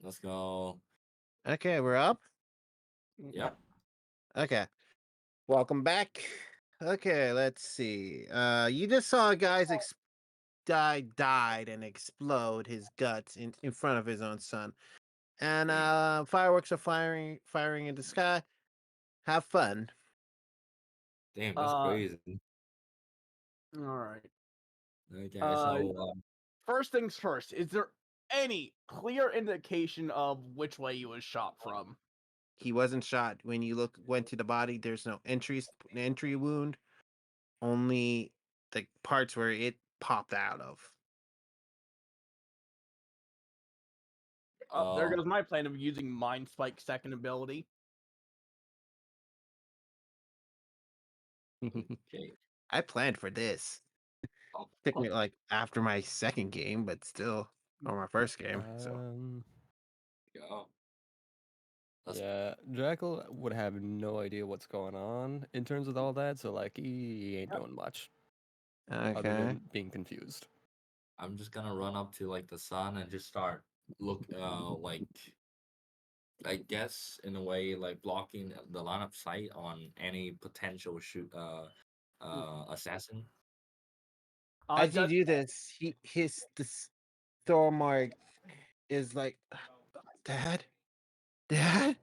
Let's go. Okay, we're up. Yep. Okay, welcome back. Okay, let's see. You just saw a guy's died and explode his guts in front of his own son, and fireworks are firing in the sky. Have fun. Damn, that's Uh, crazy. all right. Okay, Uh, so First things first. Is there any clear indication of which way he was shot from? He wasn't shot. When you went to the body, there's no entry wound. Only the parts where it popped out of. Oh, there uh, goes my plan of using Mind Spike second ability. okay. I planned for this. Oh, Took me like after my second game, but still, or my first game. So yeah. Let's Yeah, Jackal would have no idea what's going on in terms of all that, so like he ain't doing much other okay. than being confused. I'm just gonna run up to like the sun and just start look like I guess in a way like blocking the line of sight on any potential assassin. As you Does do this, this Thormark is like, Dad, Dad,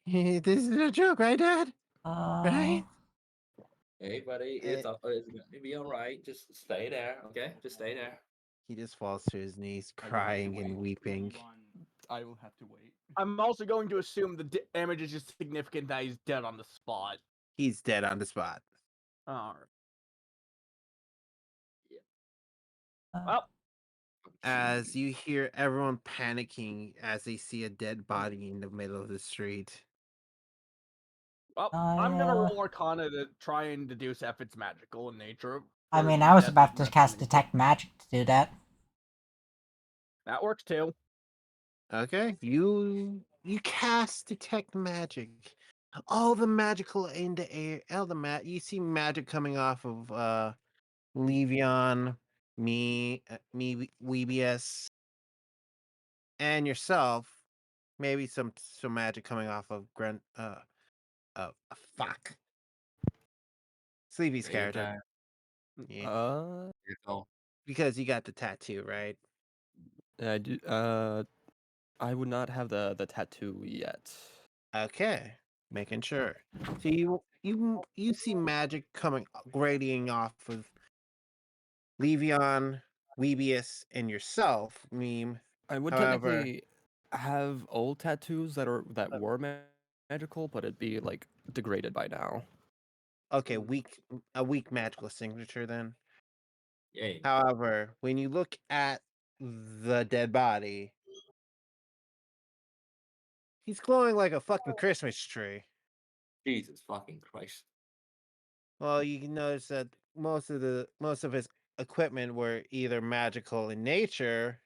this is a joke, right, Dad? Right? Hey buddy, Eh, it's gonna be all right. Just stay there, okay? Just stay there. he just falls to his knees, crying and weeping. I will have to wait. I'm also going to assume the damage is just significant that he's dead on the spot. He's dead on the spot. All right. Yeah. Well, As you hear everyone panicking as they see a dead body in the middle of the street. I'm gonna roll Arcana to try and deduce if it's magical in nature. I Or mean, the I was death is about to cast magical in nature. Detect Magic to do that. That works too. Okay, you cast detect magic. All the magical in the air, all the you see magic coming off of Levion, me, Weebius, and yourself. Maybe some magic coming off of fuck, Sleepy's Take your character. time. Yeah, Here you go. because you got the tattoo, right? I do. I would not have the tattoo yet. Okay, making sure. So you see magic coming radiating off of Levion, Weebius, and yourself, meme. I would However, technically have old tattoos that were magical, but it'd be like degraded by now. okay, a weak magical signature then. Yay. However, when you look at the dead body, he's glowing like a fucking Christmas tree. Jesus fucking Christ. Well, you can notice that most of his equipment were either magical in nature,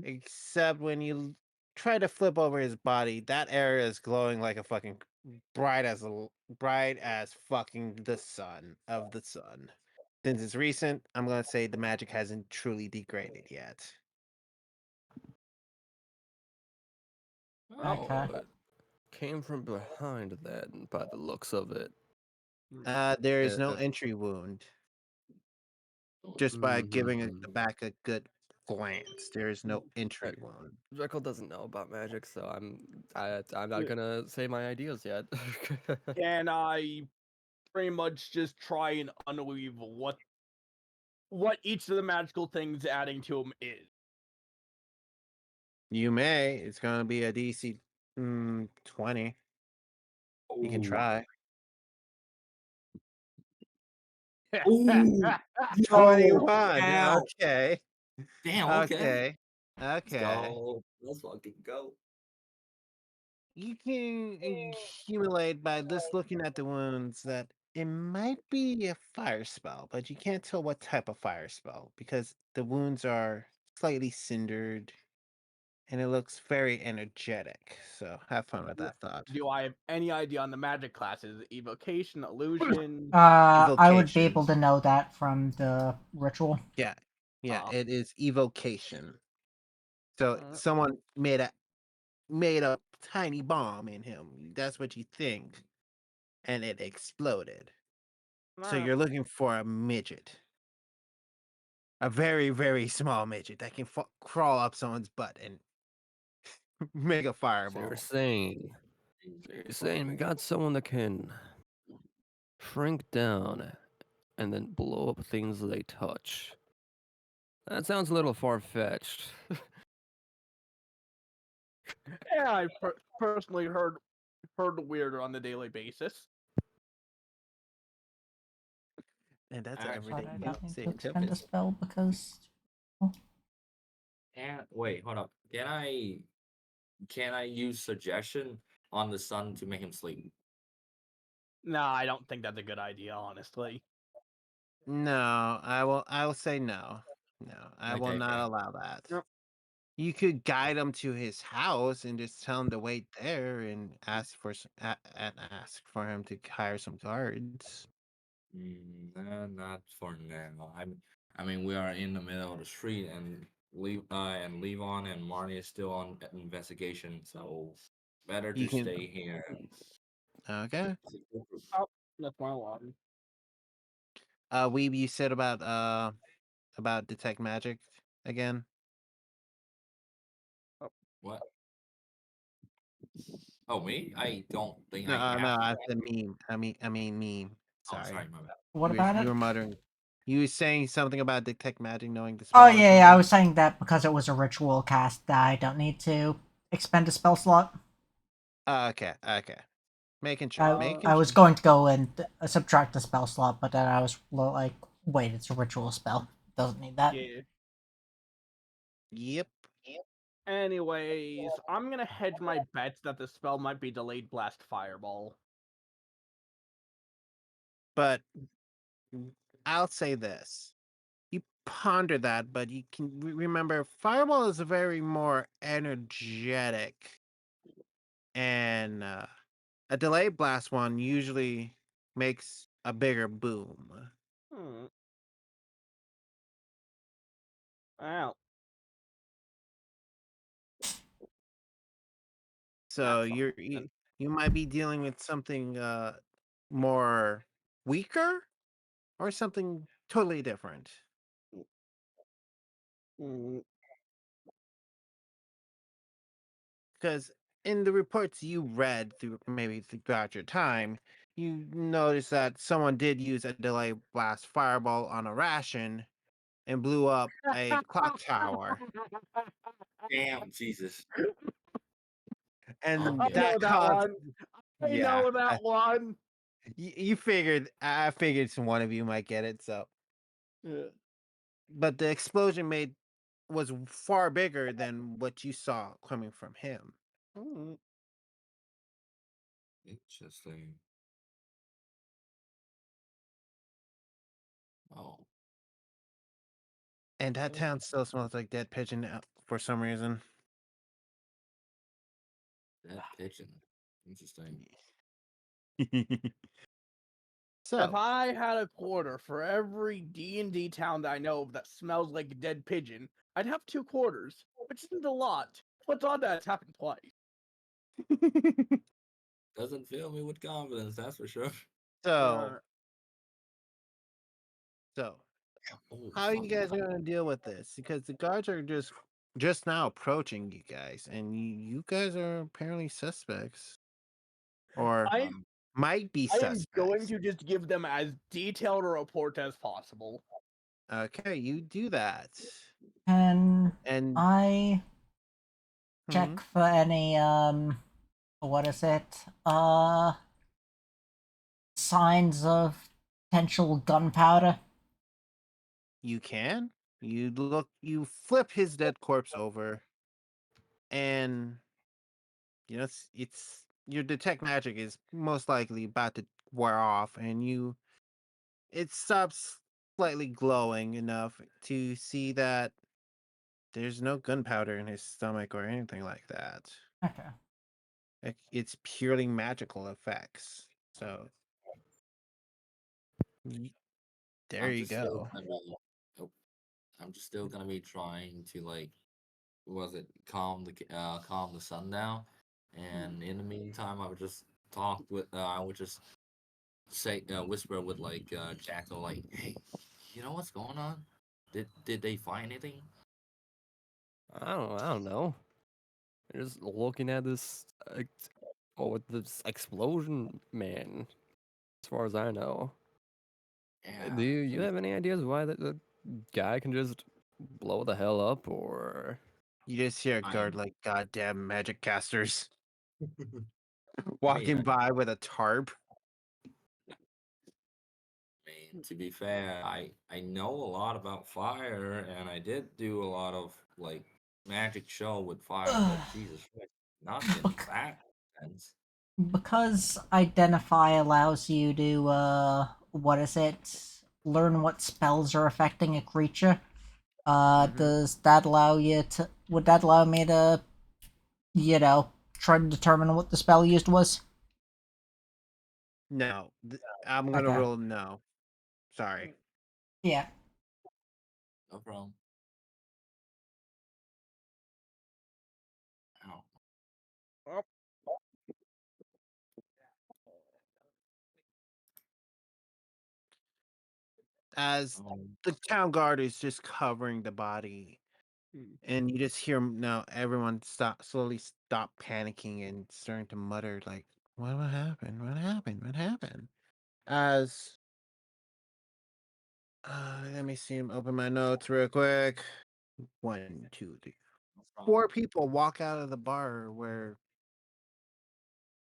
except when you try to flip over his body, that area is glowing like a fucking bright as fucking the sun of the sun. Since it's recent, I'm gonna say the magic hasn't truly degraded yet. Oh, Okay. Oh, it came from behind then, by the looks of it. There is no Uh, entry wound. Just by giving the mm-hmm. back a good glance, there is no entry wound. Jekyll doesn't know about magic, so I'm not gonna say my ideas yet. Can I pretty much just try and unweave what each of the magical things adding to him is? You may. It's gonna be a DC 20. You can oh, try. oh, yo, 21. damn, Okay. damn. Okay, Okay. let's Okay. go. Let's fucking go. You can accumulate by just looking at the wounds that it might be a fire spell, but you can't tell what type of fire spell because the wounds are slightly cindered and it looks very energetic. So have fun with that thought. Do I have any idea on the magic classes? Evocation, illusion. I would be able Evocation. to know that from the ritual. Yeah. Yeah, Uh, it is evocation. So someone made a tiny bomb in him. That's what you think, and it exploded. So you're looking for a midget, a very very small midget that can crawl up someone's butt and make a So fireball. you're saying we got someone that can shrink down and then blow up things they touch. That sounds a little far fetched. Yeah, I personally heard weirder on the daily basis. And that's Actually, everything But I you don't need say to in expend a Tempest. spell because. Oh, and wait, hold up. Can I use suggestion on the sun to make him sleep? No, I don't think that's a good idea, honestly. No, I will say no. No, I will Okay, not okay. allow that. Yep. You could guide him to his house and just tell him to wait there and ask for him to hire some guards. Not for now. I mean, we are in the middle of the street, and Levon and Marnie is still on investigation, so better You to can stay here. okay. Oh, that's my alarm. Weeb, you said about detect magic again. What? Oh, me? I don't think I No, have to. I said meme. I mean meme. Oh, Sorry. sorry, my bad. what about You it? were muttering. You were saying something about detect magic knowing the Oh spell or yeah, I something. was saying that because it was a ritual cast, that I don't need to expend a spell slot. Okay, okay. Making sure. I Making sure. was going to go and subtract the spell slot, but then I was like, wait, it's a ritual spell. Doesn't need that. Yeah. Yep. Anyways, I'm gonna hedge my bets that the spell might be delayed blast fireball. But I'll say this. You ponder that, but you can remember Fireball is a very more energetic, and a delayed blast one usually makes a bigger boom. Hmm. Well, So that's something. you might be dealing with something more weaker or something totally different. Mm, Because in the reports you read through maybe throughout your time, you noticed that someone did use a delay blast fireball on a ration and blew up a clock tower, Damn, Jesus. and I Okay. know that that caused one. I yeah. know that one. You figured I figured some one of you might get it. So, Yeah. but the explosion made was far bigger than what you saw coming from him, Mm, Interesting. Oh, and that town still smells like dead pigeon for some reason. that pigeon. Interesting. If So, I had a quarter for every D&D town that I know of that smells like a dead pigeon, I'd have 2 quarters, which isn't a lot. What's odd that it's happened twice? Doesn't fill me with confidence, that's for sure. so, Uh, so, Oh, how are fuck. you guys gonna deal with this? Because the guards are just now approaching you guys, and you guys are apparently suspects, or I might be I am going suspects. to just give them as detailed a report as possible. Okay, you do that, Can and I mhm, check for any what is it? Signs of potential gunpowder? you can. You flip his dead corpse over, and it's your detect magic is most likely about to wear off, and it stops slightly glowing enough to see that there's no gunpowder in his stomach or anything like that. Okay. It's purely magical effects. So y- there I'm you just still go. gonna be, oh, I'm just still gonna be trying to like was it calm the sun down, and in the meantime, I would just talk with I would just say whisper with like Jackal, like, hey, you know what's going on? Did they find anything? I don't know. You're just looking at this, with this explosion, man. As far as I know, do Yeah, you have any ideas why the guy can just blow the hell up, or You just hear a I guard like goddamn magic casters mean, walking by with a tarp. to be fair, I know a lot about fire, and I did do a lot of like magic show with fire, but Jesus Christ, nothing Bec- that intense. because identify allows you to what is it? Learn what spells are affecting a creature. Mhm. Does that allow you to? Would that allow me to, you know, try to determine what the spell used was? No, I'm gonna Okay. roll no. Sorry. Yeah. No problem. Ow. Oh, As Um, the town guard is just covering the body, and you just hear now everyone slowly stop panicking and starting to mutter like, "What happened? What happened? What happened?" As let me see him open my notes real quick. One, two, three, no problem. four people walk out of the bar where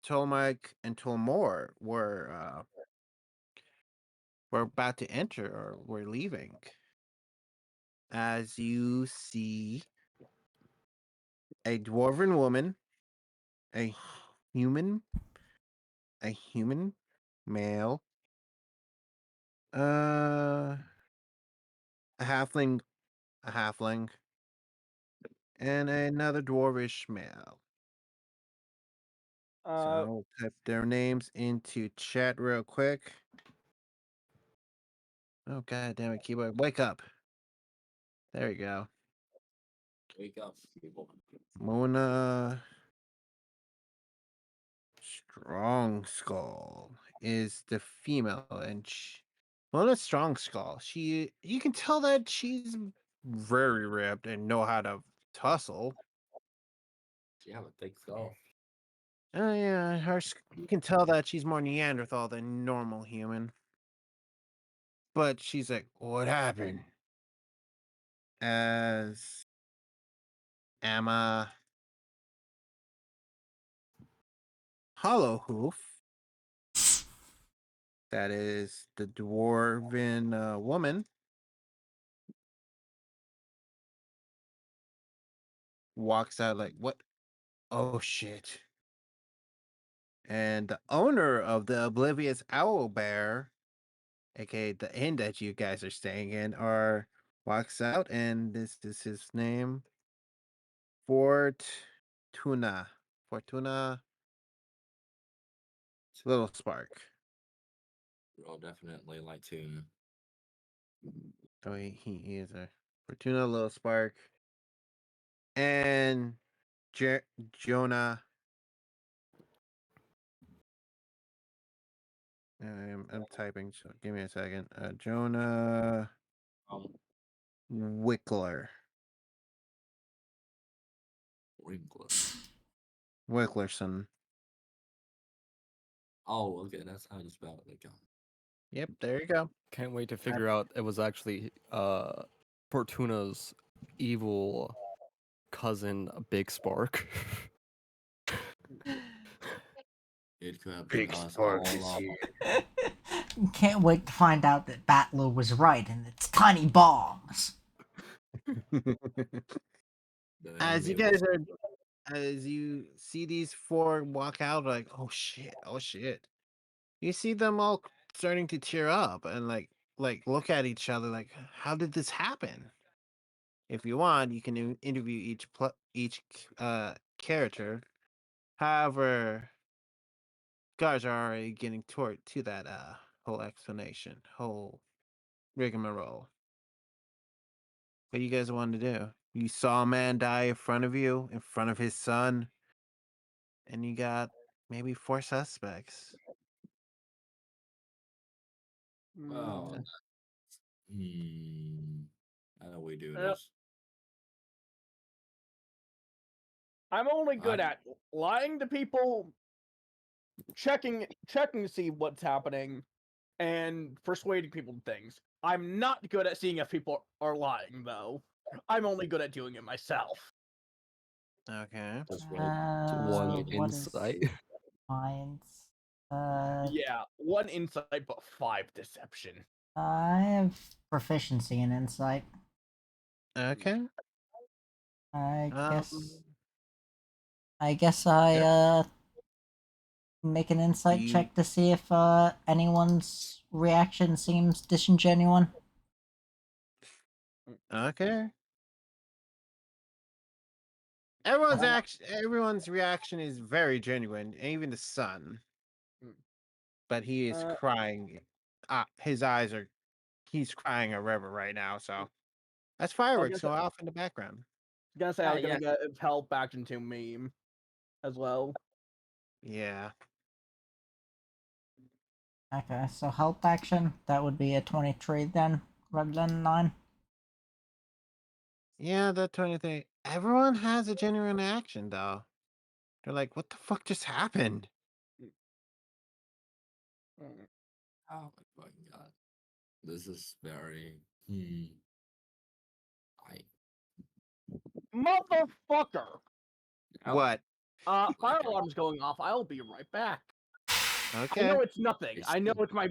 Tomek and Tolmor were about to enter or were leaving. As you see a dwarven woman, a human, a human male, uh, a halfling, a halfling, and another dwarvish male. So uh, I'll type their names into chat real quick. Oh god damn it, keyboard. Wake up. There you go. Wake up, people. Mona Strong Skull is the female, and Mona Strong Skull. You can tell that she's very ripped and know how to tussle. She have a thick skull. Oh yeah, you can tell that she's more Neanderthal than normal human. But she's like, what happened? As Emma Hollowhoof, that is the dwarven woman, walks out like, what? Oh shit. And the owner of the Oblivious Owl Bear, aka the inn that you guys are staying in, are walks out, and this is his name, Fortuna. Fortuna Little Spark. Bro, definitely like to. Oh, he is a Fortuna Little Spark. And Jonah. I'm typing, so give me a second. Jonah Um, Wickler. Wrinkler. Wicklerson. Oh, okay, that's how you spell it. Like, Yep, there you go. can't wait to figure out it was actually Fortuna's evil cousin, Big Spark. it could have been Big us Spark all is along. here. Can't wait to find out that Battler was right and it's tiny bombs. The As enemy you of the guys are, as you see these four walk out, like, oh shit. You see them all starting to tear up and like look at each other like, how did this happen? If you want, you can interview each character. However, guys are already getting toward to that whole whole rigmarole. What do you guys want to do? You saw a man die in front of you, in front of his son, and you got maybe 4 suspects. Oh, Mm, hmm. How do we do uh, this? I'm only I good at lying to people, checking to see what's happening, and persuading people to things. I'm not good at seeing if people are lying, though. I'm only good at doing it myself. Okay. persuade One persuade What is insight. mines? Uh, Yeah, 1 insight, but 5 deception. I have proficiency in insight. Okay. I Um, guess. I guess I yeah. make an insight You check to see if anyone's reaction seems disingenuous. okay? Uh, Everyone's reaction is very genuine, even the son. mm, But he is uh, crying. His eyes are. He's crying a river right now. So that's I was fireworks gonna go off in the background. I Ah, was gonna yeah. get help back into meme as well. Yeah. Okay, so help action, that would be a 23 then, rather than 9. Yeah, that 20 thing. Everyone has a genuine action though. They're like, what the fuck just happened? Mm. Oh my fucking god. This is very. Hmm. I. Motherfucker! Oh, What? Fire okay. alarm's going off. I'll be right back. I Okay. know it's nothing. It's I know it's my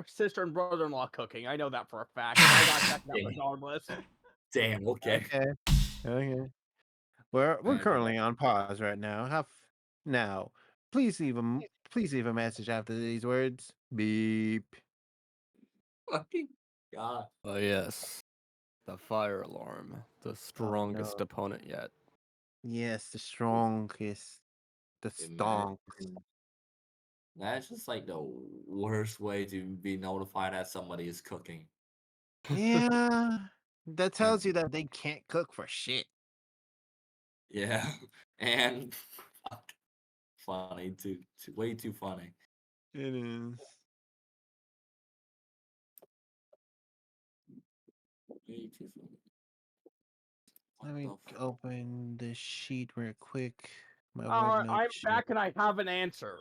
sister and brother-in-law cooking. I know that for a fact, but I gotta check that damn. regardless. Damn. Okay. Okay. Okay. We're Okay. currently on pause right now. Now, please leave a message after these words. Beep. Fucking god. Oh, yes. The fire alarm. The Oh strongest no. opponent yet. Yes, the strongest. The Imagine. stonks. That's just like the worst way to be notified that somebody is cooking. Yeah. That tells you that they can't cook for shit. Yeah. And fuck, funny too way too funny. It is. Way too funny. What Let me the open the sheet real quick. My OneNote I'm sheet. back and I have an answer.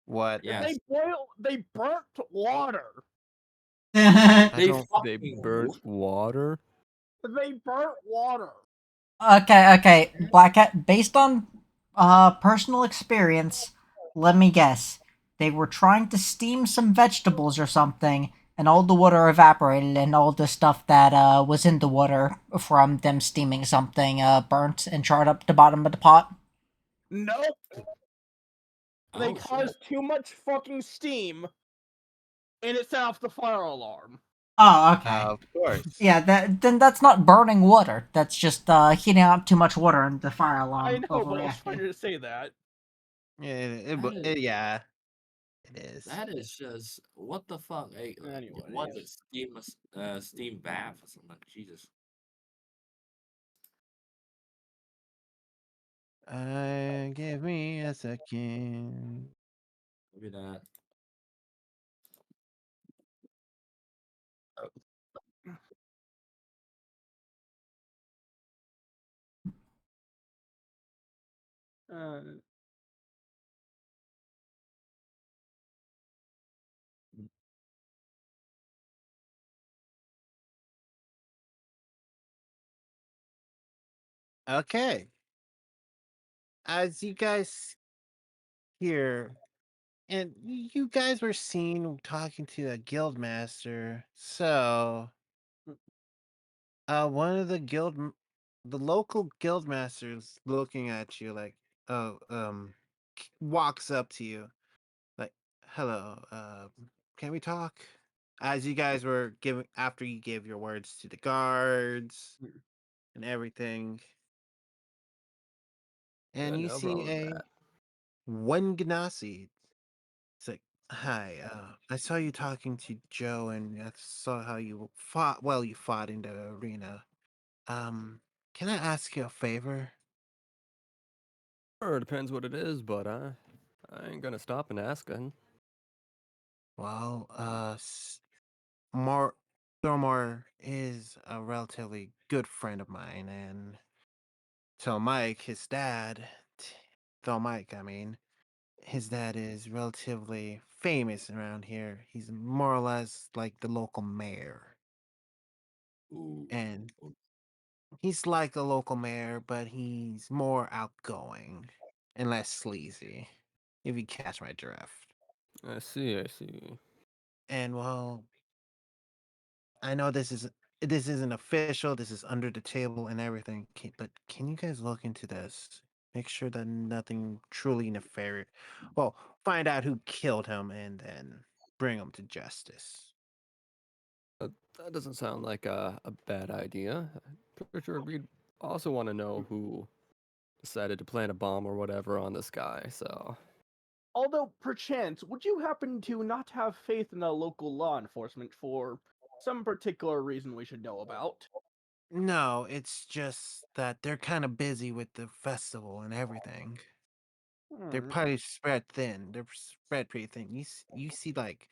What? Yes. They burnt water. I They don't. They fucking burnt water? They burnt water. Okay, Black Cat, based on personal experience, let me guess. They were trying to steam some vegetables or something, and all the water evaporated, and all the stuff that was in the water from them steaming something burnt and charred up the bottom of the pot. Nope. They Oh shit. caused too much fucking steam, and it set off the fire alarm. Oh, okay. Of course. Yeah, then that's not burning water. That's just heating up too much water and the fire I alarm know, but I was trying overreacting. to say that. Yeah, That is yeah, it is. that is just what the fuck. Hey, was it Anyways. steam bath or something? Jesus. Give me a second. Maybe that. Uh, Okay. As you guys hear, and you guys were seen talking to a guild master. So, one of the local guild masters looking at you like, oh, walks up to you like, hello, can we talk? As you guys were giving, after you gave your words to the guards and everything, Yeah, and you no problem see with a that. one Ganassi. It's like, hi, I saw you talking to Joe, and I saw how you fought. Well, you fought in the arena. Um, can I ask you a favor? Sure, it depends what it is, but I ain't gonna stop and ask. Well, Mar Thormar is a relatively good friend of mine, and so Mike, his dad, Mike, I mean, his dad is relatively famous around here. He's more or less like the local mayor, Ooh. and he's like the local mayor, but he's more outgoing and less sleazy, if you catch my drift. I see, I see. And well, I know this isn't official. This is under the table and everything. But can you guys look into this? Make sure that nothing truly nefarious. Well, find out who killed him and then bring him to justice. That doesn't sound like a bad idea. Pretty sure we'd also want to know who decided to plant a bomb or whatever on this guy, so. Although, perchance, would you happen to not have faith in the local law enforcement for some particular reason we should know about? No, it's just that they're kind of busy with the festival and everything. They're Hmm. probably spread thin. They're spread pretty thin. You see like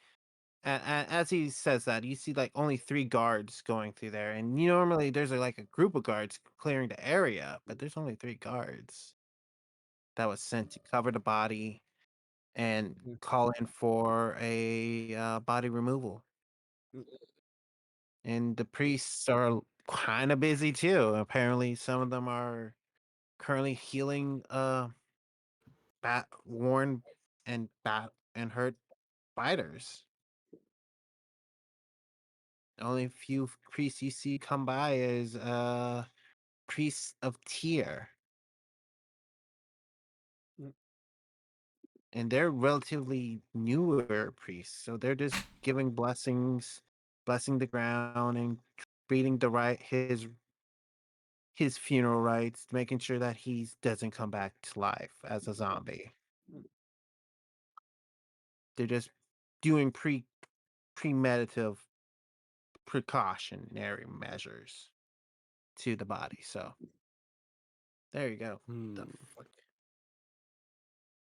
as he says that, you see like only 3 guards going through there, and normally there's like a group of guards clearing the area, but there's only 3 guards that was sent to cover the body and Mhm. call in for a body removal. And the priests are kind of busy too. Apparently, some of them are currently healing bat worn and hurt fighters. The only few priests you see come by is priests of Tyr, Mm. and they're relatively newer priests, so they're just giving blessings, blessing the ground, and reading the right his funeral rites, making sure that he doesn't come back to life as a zombie. Mm. They're just doing premeditative precautionary measures to the body. So there you go. The Hmm. fuck?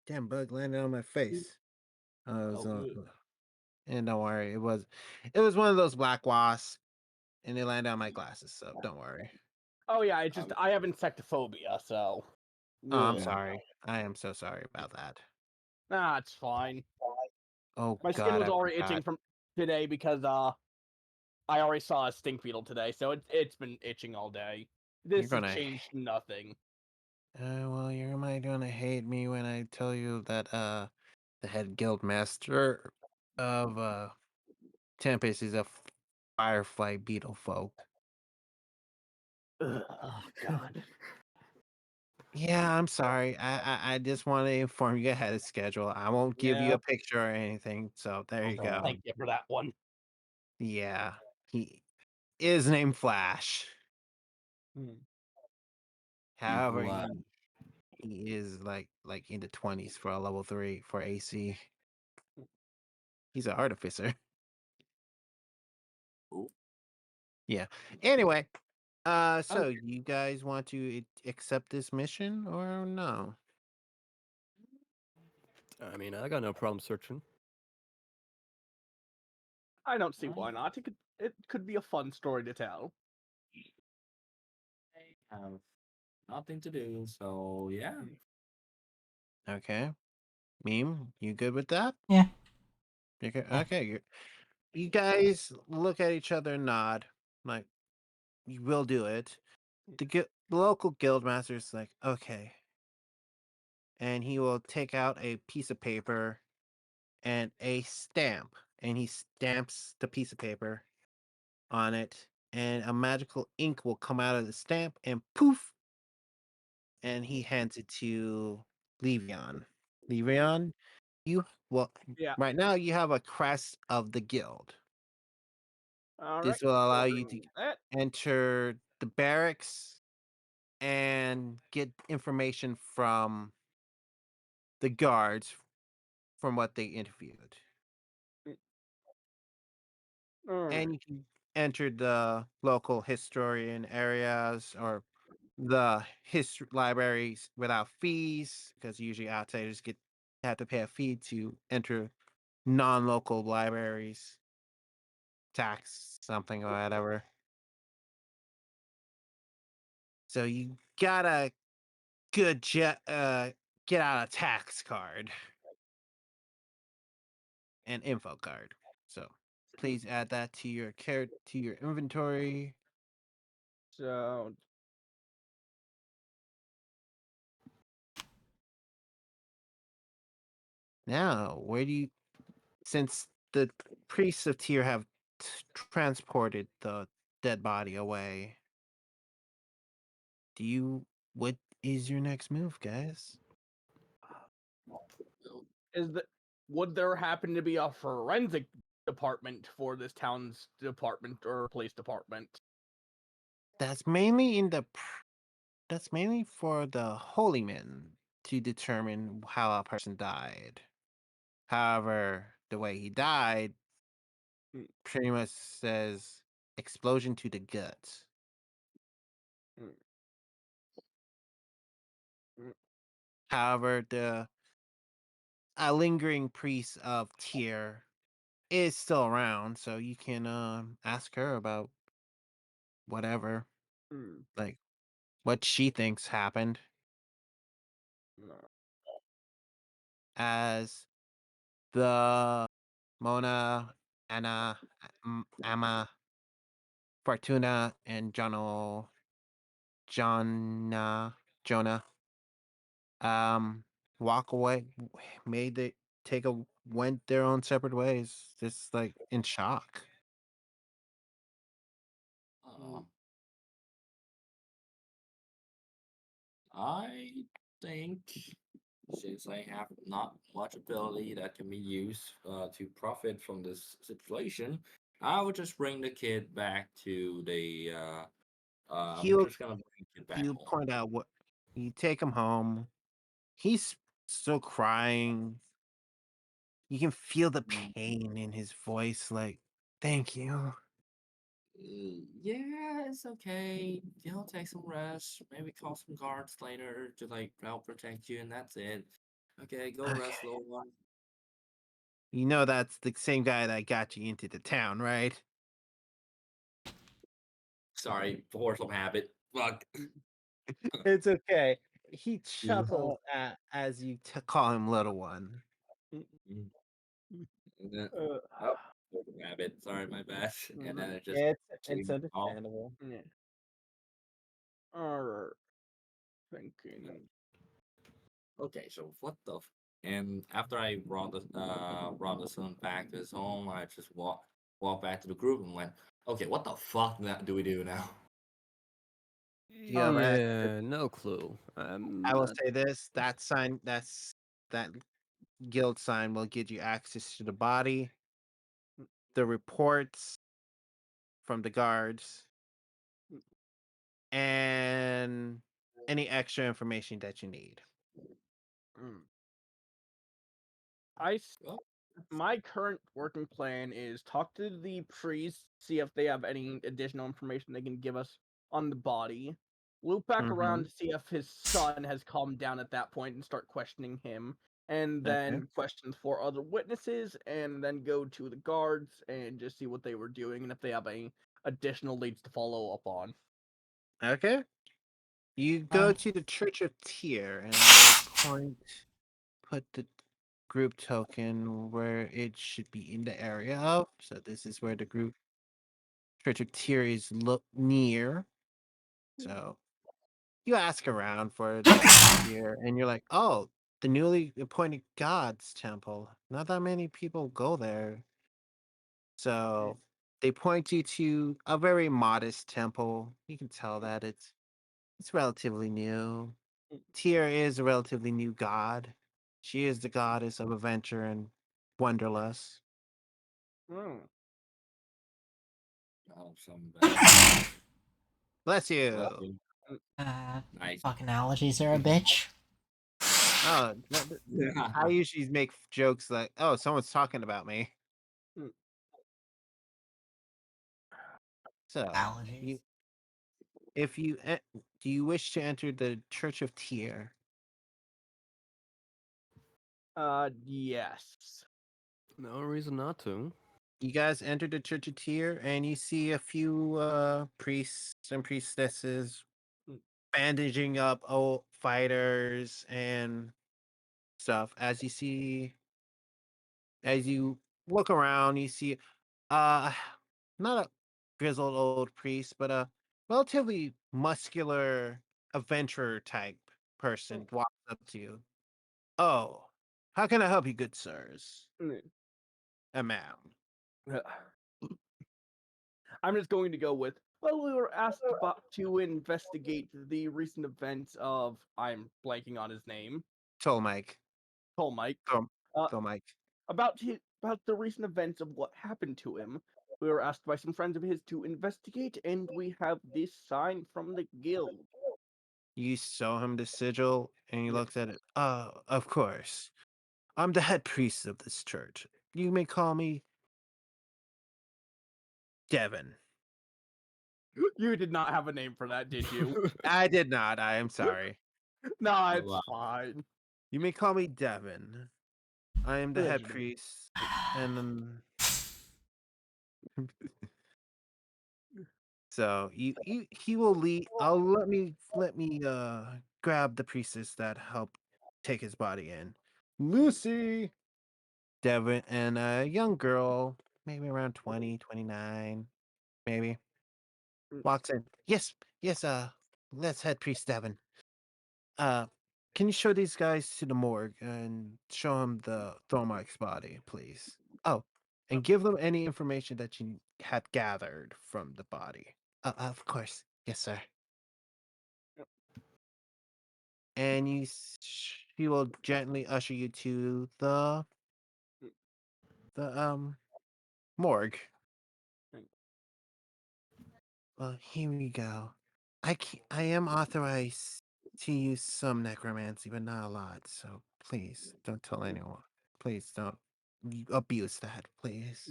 Damn bug landed on my face. I was Oh, good. and don't worry, it was one of those black wasps, and it landed on my glasses. So don't worry. Oh yeah, Um, I have insectophobia, so Oh, I'm yeah. sorry. I am so sorry about that. Nah, it's fine. Oh My skin God, was I already itching forgot. from today because I already saw a stink beetle today, so it's been itching all day. You're This has gonna. changed nothing. Well, you might gonna hate me when I tell you that the head guild master of Tempest is a firefly beetle folk. Ugh, oh God. Yeah, I'm sorry. I just want to inform you ahead of schedule. I won't give you Yeah. a picture or anything. So there you Okay. go. Thank you for that one. Yeah, he is named Flash. Hmm. However, Flash. he is like in the 20s for a level 3 for AC. He's an artificer. Ooh. Yeah. Anyway, so Okay. you guys want to accept this mission or no? I mean, I got no problem searching. I don't see why not. It could be a fun story to tell. I have nothing to do, so yeah. Okay. Meme, you good with that? Yeah. Okay. You guys look at each other and nod. Like, you will do it. The local guild master's like, okay. And he will take out a piece of paper and a stamp. And he stamps the piece of paper on it. And a magical ink will come out of the stamp and poof. And he hands it to Levion. Levion, you, well, Yeah. right now you have a crest of the guild. All right. This will allow you to Ordering that. enter the barracks and get information from the guards from what they interviewed. All And right. you can enter the local historian areas or the history libraries without fees because usually outsiders have to pay a fee to enter non-local libraries, tax something or whatever. So you got a good get out a tax card and info card. So please add that to your inventory. So Now, since the priests of Tyr have transported the dead body away, what is your next move, guys? is that would there happen to be a forensic department for this town's department or police department? That's mainly that's mainly for the holy men to determine how a person died. However, the way he died Mm, pretty much says explosion to the gut. mm, mm, However, the a lingering priest of Tyr is still around, so you can ask her about whatever, mm, like what she thinks happened. no. As the Mona, Anna, Amma, Fortuna, and Jonah, um, walk away, made it went their own separate ways, just like in shock. Uh, I think since I have not much ability that can be used to profit from this situation, I would just bring the kid back to the. I'm He'll just gonna bring the kid back he'll home. point out what you take him home. He's still crying. You can feel the Mm, pain in his voice. Like, thank you. Yeah, it's okay. You'll take some rest. Maybe call some guards later to like help protect you, and that's it. Okay, go Okay. rest, little one. You know that's the same guy that got you into the town, right? Sorry, force of habit. Fuck. It's okay. He Yeah. chuckles as you call him little one. Mm, Mm, and then- uh, Oh, force of habit. Sorry, my bad. And then mm, it just It's came off. understandable. yeah. Alright. Thinking. Okay, so what the? And after I brought the son back to his home, I just walked back to the group and went, okay, what the fuck do we do now? Do you have access? Yeah, no clue. I'm I will not. say this: that guild sign will give you access to the body, the reports from the guards, and any extra information that you need. Mm. I Well, my current working plan is talk to the priests, see if they have any additional information they can give us on the body. Loop back Mm-hmm. around to see if his son has calmed down at that point and start questioning him. And Okay. then questions for other witnesses, and then go to the guards and just see what they were doing and if they have any additional leads to follow up on. Okay. You go Uh, to the Church of Tyr, and I will put the group token where it should be in the area of. So this is where the group Church of Tyr is look near. So you ask around for the Church of Tyr, and you're like, oh, the newly appointed God's Temple. Not that many people go there. So they point you to a very modest temple. You can tell that it's relatively new. Tyr is a relatively new god. She is the goddess of adventure and wonderlust. Hmm. oh, some bad. Bless Bless you. you. uh, Nice. fucking allergies are a bitch. Oh, I usually make jokes like, "Oh, someone's talking about me." So Allergies. you If you do you wish to enter the Church of Tyr? Yes. No reason not to. You guys enter the Church of Tyr, and you see a few priests and priestesses bandaging up old fighters and stuff. As you look around, you see uh not a grizzled old priest, but a relatively muscular adventurer type person walks up to you. Oh, how can I help you, good sirs? Mm. A ma'am. I'm just going to go with, well, we were asked to investigate the recent events of, I'm blanking on his name, Tolmike. Mike, Tom uh, Tolmike. about the recent events of what happened to him. We were asked by some friends of his to investigate, and we have this sign from the guild. You show him the sigil and he Yeah. looks at it. Of course. I'm the head priest of this church. You may call me Devin. You did not have a name for that, did you? I did not. I am sorry. No, it's Wow. fine. You may call me Devin. I am the head Ugh. priest. And so he will lead. Let me grab the priestess that helped take his body in. Lucy, Devin, and a young girl, maybe around 20, 29, maybe, walks in. Yes, yes, let's head priest Devin. Uh can you show these guys to the morgue and show him the Thormark's body, please? Oh, and give them any information that you had gathered from the body. Of course. Yes, sir. And she will gently usher you to the morgue. Well, here we go. I am authorized to use some necromancy, but not a lot. So please don't tell anyone. Please don't abuse that, please.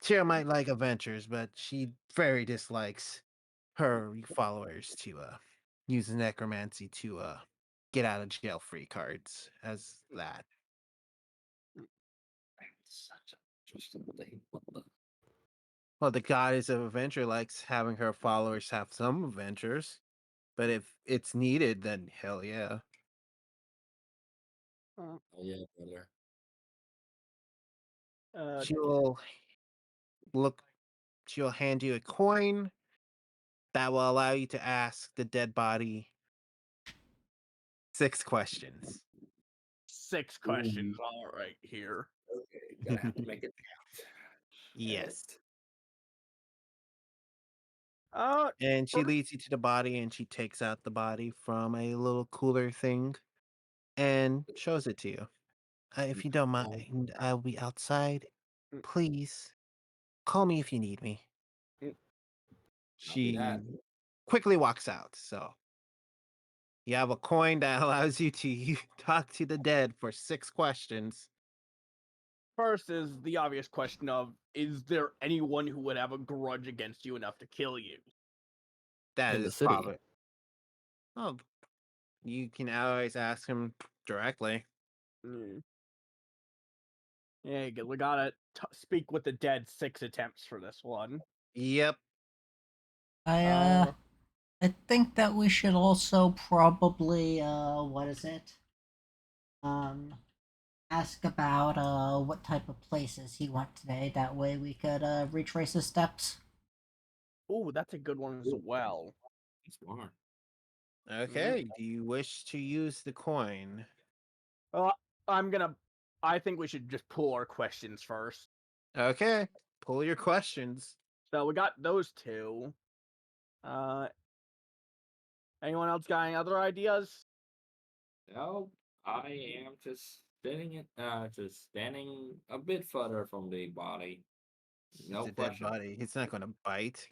Tyr might like adventures, but she very dislikes her followers to use necromancy to get out of jail free cards as that. Such a interesting thing. What the? Well, the goddess of adventure likes having her followers have some adventures, but if it's needed, then hell yeah. Uh, Oh yeah, brother. uh, She will look. She'll hand you a coin that will allow you to ask the dead body 6 questions. 6 questions. All right, here. Okay, gonna have to make it count. Yes. And she First, leads you to the body and she takes out the body from a little cooler thing and shows it to you. If you don't mind, I'll be outside. Mm, Please call me if you need me. mm, Copy She that. quickly walks out. So you have a coin that allows you to talk to the dead for 6 questions. First is the obvious question of, is there anyone who would have a grudge against you enough to kill you? That In the is city. probably. Oh, you can always ask him directly. Mm. Yeah, we gotta speak with the dead 6 attempts for this one. Yep. I Uh, I think that we should also probably what is it? Um ask about what type of places he went today. That way we could retrace his steps. oh, that's a good one as well. Smart. Okay. Do you wish to use the coin? Well, I'm gonna. I think we should just pull our questions first. Okay. Pull your questions. So we got those 2. Uh, anyone else got any other ideas? No, I am just standing a bit further from the body. No It's a dead question. body. It's not going to bite.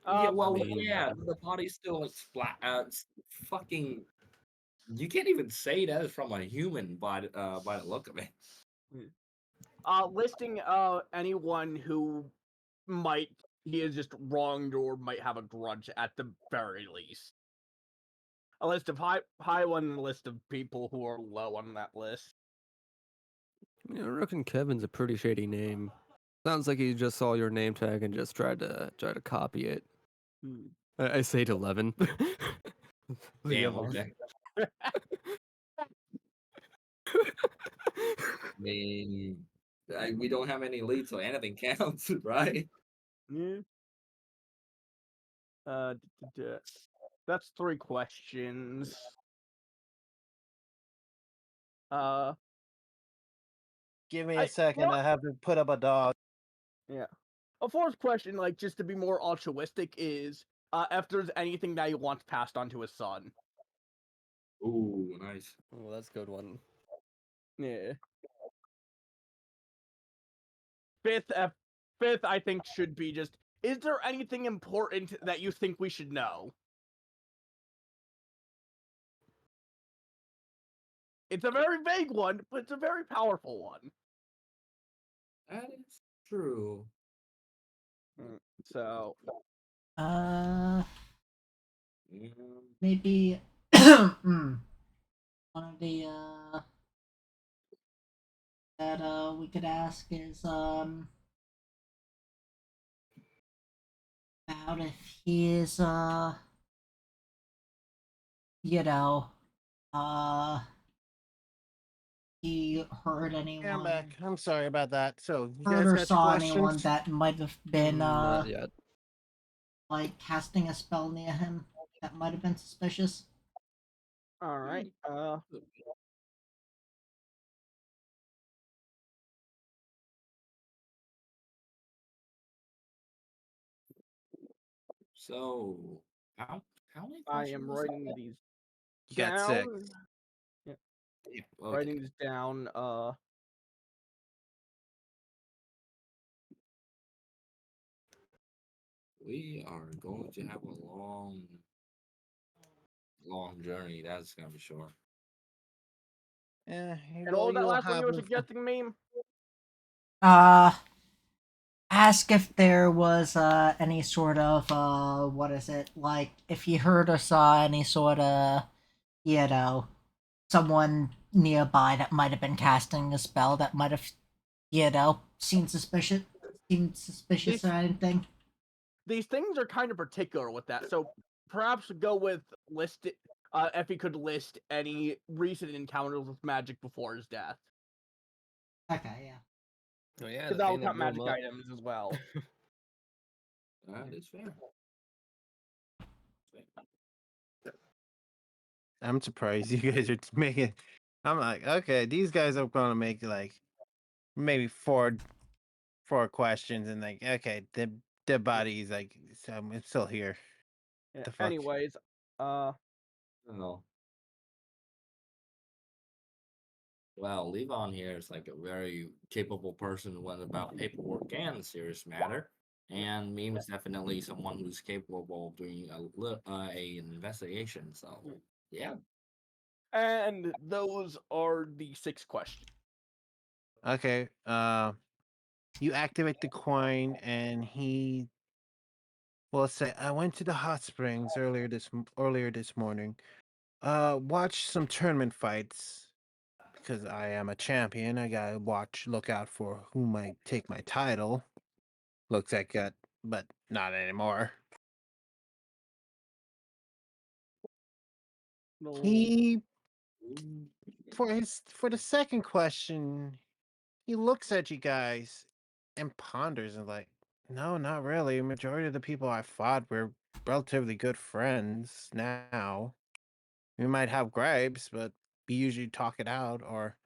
Yeah, I well, mean, yeah, the body's still splat. Fucking. You can't even say that is from a human by the look of it. listing anyone who might he is just wronged or might have a grudge at the very least. A list of high one and a list of people who are low on that list. I reckon Kevin's a pretty shady name. Sounds like he just saw your name tag and just tried to copy it. Hmm. I say to Levin. Damn, okay. I mean, we don't have any leads, so anything counts, right? Yeah. That's 3 questions. Uh, Give me I a second. what? I have to put up a dog. Yeah. A 4th question, like just to be more altruistic, is if there's anything that he wants passed on to his son. Ooh, nice. Oh, that's a good one. Yeah. 5th, I think should be just. Is there anything important that you think we should know? It's a very vague one, but it's a very powerful one. That is true. So, Yeah. Maybe one of the that we could ask is about if he is you know uh he heard I'm anyone back. I'm sorry about that. So, you heard guys or got saw anyone questions? that might have been Not yet. like casting a spell near him that might have been suspicious. all right. So, how many I questions am was writing that? these You got 6. down. Yeah, Yeah, okay. writing this down. We are going to have a long journey. That's gonna be short. Yeah, And what was that you'll last one you have were a- suggesting, meme? Uh ask if there was any sort of what is it, like if he heard or saw any sort of you know someone nearby that might have been casting a spell that might have seemed suspicious These or anything. these things are kind of particular with that, so perhaps go with list. If he could list any recent encounters with magic before his death, Okay, yeah. Oh yeah, because the that thing will that count blew him magic up. items as well. That is fair. I'm surprised you guys are making. I'm like, okay, these guys are gonna make like maybe four questions, and like, okay, the body's like, it's still here. Yeah, The fuck? anyways, Oh. Well, Levon here is like a very capable person when about paperwork and serious matter. And Meme is definitely someone who's capable of doing a investigation. So, yeah. and those are the 6 questions. Okay. You activate the coin, and he. Well, let's say I went to the hot springs earlier this morning. Watch some tournament fights because I am a champion. I gotta look out for who might take my title. Looks like that, but not anymore. No. He for the second question, he looks at you guys and ponders and like, no, not really. Majority of the people I fought were relatively good friends now. We might have gripes, but we usually talk it out. Or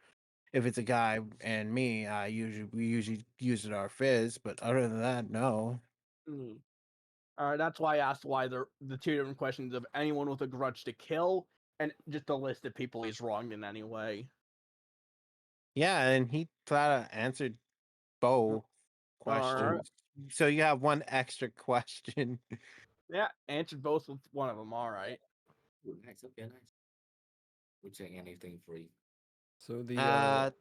if it's a guy and me, we usually use it our fizz. But other than that, no. That's why I asked why the 2 different questions of anyone with a grudge to kill and just a list of people he's wronged in any way. Yeah, and he flat out answered both Alright. questions. So you have one extra question. Yeah, answered both with one of them. All right. Ooh, nice. Okay, nice. We take anything free. So the Uh,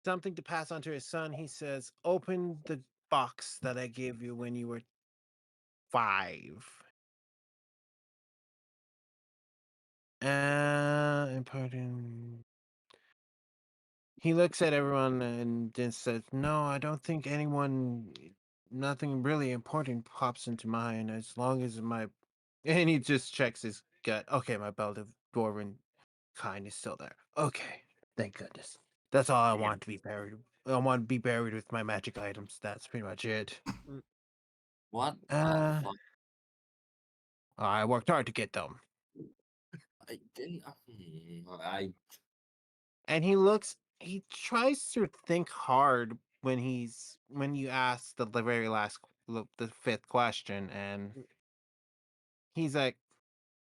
something to pass on to his son. He says, "Open the box that I gave you when you were 5. Important. He looks at everyone and then says, "No, I don't think nothing really important pops into mind as long as my." And he just checks his gut. Okay, my belt of dwarven kind is still there. Okay, thank goodness. That's all I want to be buried. I want to be buried with my magic items. That's pretty much it. What the Uh, fuck? I worked hard to get them. I didn't. I And he tries to think hard when you ask the very last the fifth question, and he's like,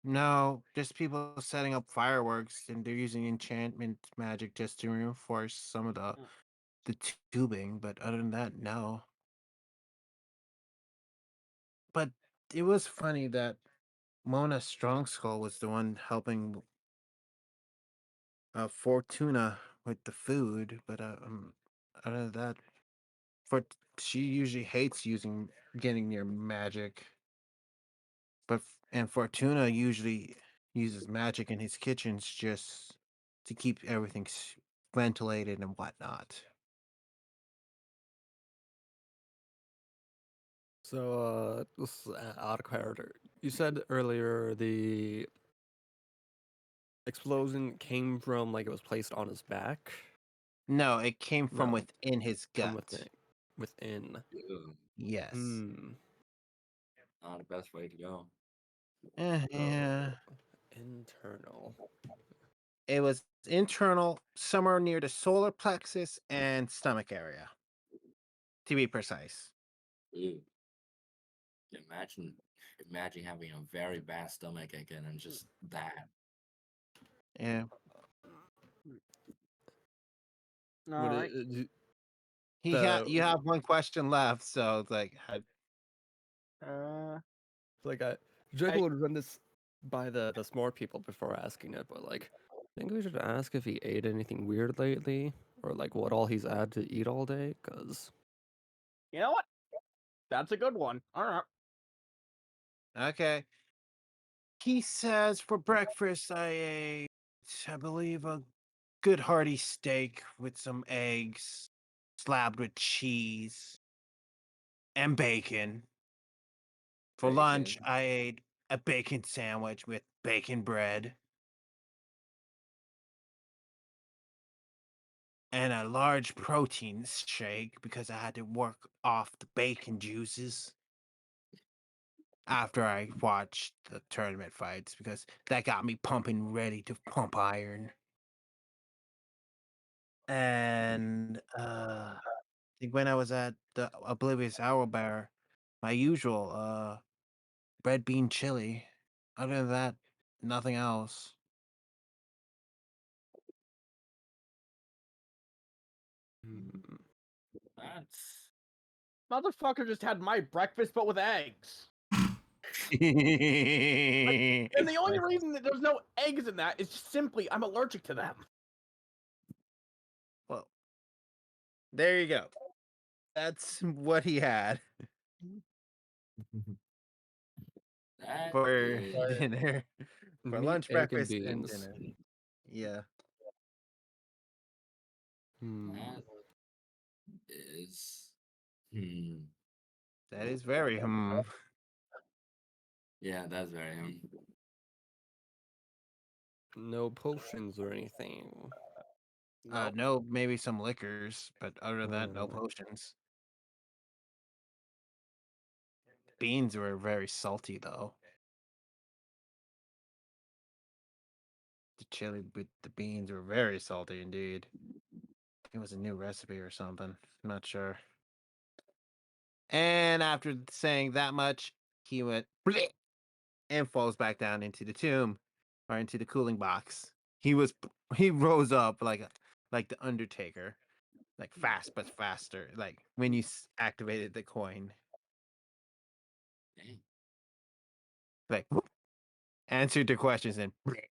no, just people setting up fireworks, and they're using enchantment magic just to reinforce some of the tubing, but other than that, no. But it was funny that Mona Strongskull was the one helping Fortuna with the food, but other than that, for she usually hates getting near magic. And Fortuna usually uses magic in his kitchens just to keep everything ventilated and whatnot. So, this is out of character. You said earlier the explosion came from like it was placed on his back. No, it came from No, within his from gut. within. ew, Yes. Hmm. not the best way to go. Yeah. So, internal. It was internal, somewhere near the solar plexus and stomach area, to be precise. Ew. Imagine, imagine having a very bad stomach again and just that. Yeah. All Would right. You the have one question left, so it's like, Uh, like I Jekyll would run this by the smart people before asking it, but like, I think we should ask if he ate anything weird lately, or like what all he's had to eat all day, cause you know what? That's a good one. All right. okay. He says for breakfast I ate, I believe, a good hearty steak with some eggs, slabbed with cheese and bacon. For lunch, Bacon. I ate a bacon sandwich with bacon bread and a large protein shake because I had to work off the bacon juices after I watched the tournament fights because that got me pumping ready to pump iron. And I think when I was at the Oblivious Owlbear, my usual red bean chili. Other than that, nothing else. hmm, That's Motherfucker just had my breakfast, but with eggs. And the only reason that there's no eggs in that is just simply I'm allergic to them. Well, there you go. That's what he had that for is dinner, for meat, lunch, egg, and breakfast, and beans. dinner. Yeah, Hmm. that is hmm. that is very Yeah, that's very No potions or anything. Nope. No, maybe some liquors, but other than that, no Uh, potions. Beans were very salty though. The chili with the beans were very salty indeed. It was a new recipe or something. Not sure. And after saying that much, he went "Bleh," and falls back down into the tomb or into the cooling box. He rose up like the Undertaker, like fast but faster, like when you activated the coin. dang. Like answered the questions and "Bleh."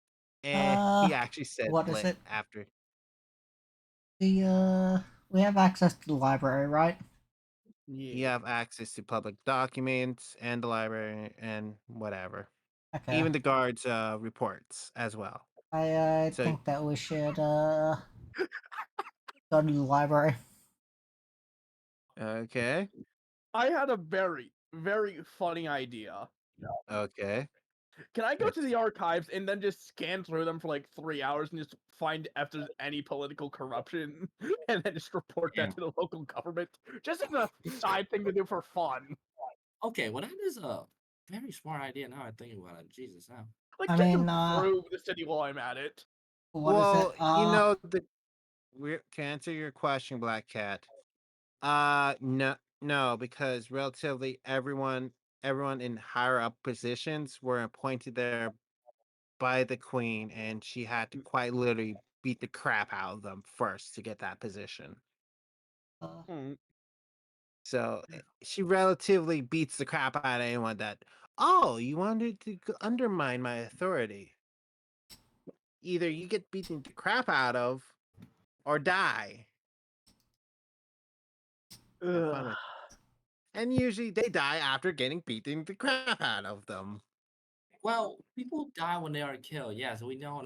And Uh, he actually said what is "Bleh" it? after. We have access to the library, right? You have access to public documents and the library and whatever. Okay. Even the guards' reports as well. I So think that we should go to the library. okay, I had a very, very funny idea. okay. Can I go to It's- the archives and then just scan through them for like 3 hours and just find if there's any political corruption and then just report Yeah. that to the local government? Just as a side thing to do for fun. Okay, well that is a very smart idea. Now I think about it. Jesus, now. Like, I just mean, improve the city while I'm at it. what is well, it? to answer your question, Black Cat. No, no, because relatively everyone in higher up positions were appointed there by the queen, and she had to quite literally beat the crap out of them first to get that position. Hmm. So she relatively beats the crap out of anyone that, oh, you wanted to undermine my authority. Either you get beaten the crap out of or die. Have fun with it. And usually they die after getting beaten the crap out of them. Well, people die when they are killed. Yeah, so we know.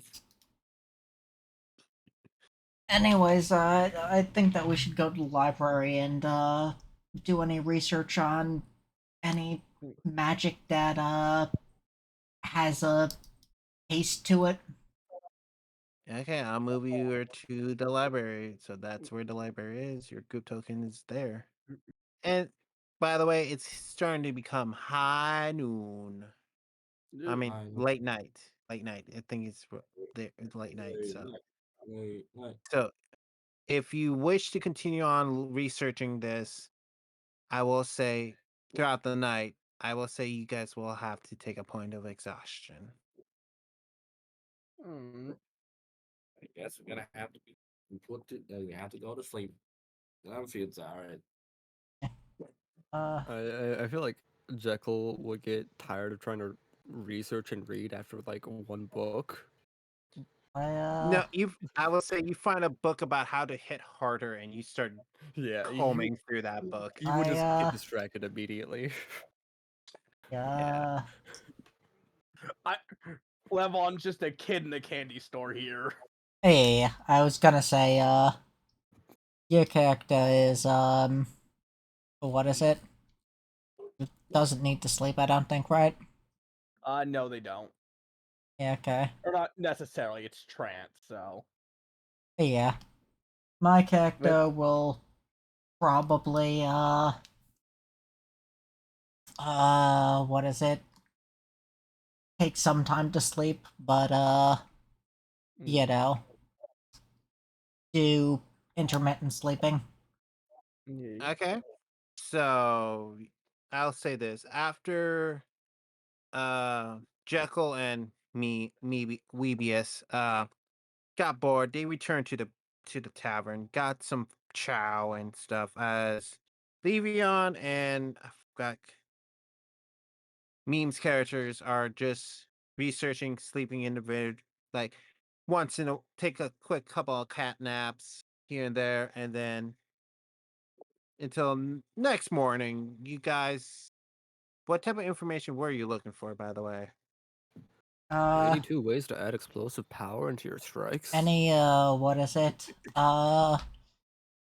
Anyways, I think that we should go to the library and do any research on any magic that has a taste to it. Okay, I'll move you to the library. So that's where the library is. Your group token is there. And by the way, it's starting to become high noon. I mean, late night. Late night. I think it's late night. So if you wish to continue on researching this, I will say throughout the night, I will say you guys will have to take a point of exhaustion. Hmm. I guess we're gonna have to be put to. We have to go to sleep. I feel tired. Uh, I feel like Jekyll would get tired of trying to research and read after like one book. No, I will say you find a book about how to hit harder and you start Yeah, combing through that book. you would just I get distracted immediately. Yeah. I Levon's just a kid in a candy store here. hey, I was gonna say, your character is, what is it? Doesn't need to sleep, I don't think, right? No, they don't. Yeah, okay. Or not necessarily. It's trance. So Yeah. My character But- will probably, what is it? Take some time to sleep, but, you know, do intermittent sleeping. Yeah. Okay. So I'll say this. After Jekyll and Weebius got bored, they returned to the tavern, got some chow and stuff as Levion and I forgot memes characters are just researching sleeping in the bed, like once in a take a quick couple of cat naps here and there, and then until next morning. You guys, what type of information were you looking for, by the way? 82 ways to add explosive power into your strikes. Any, what is it?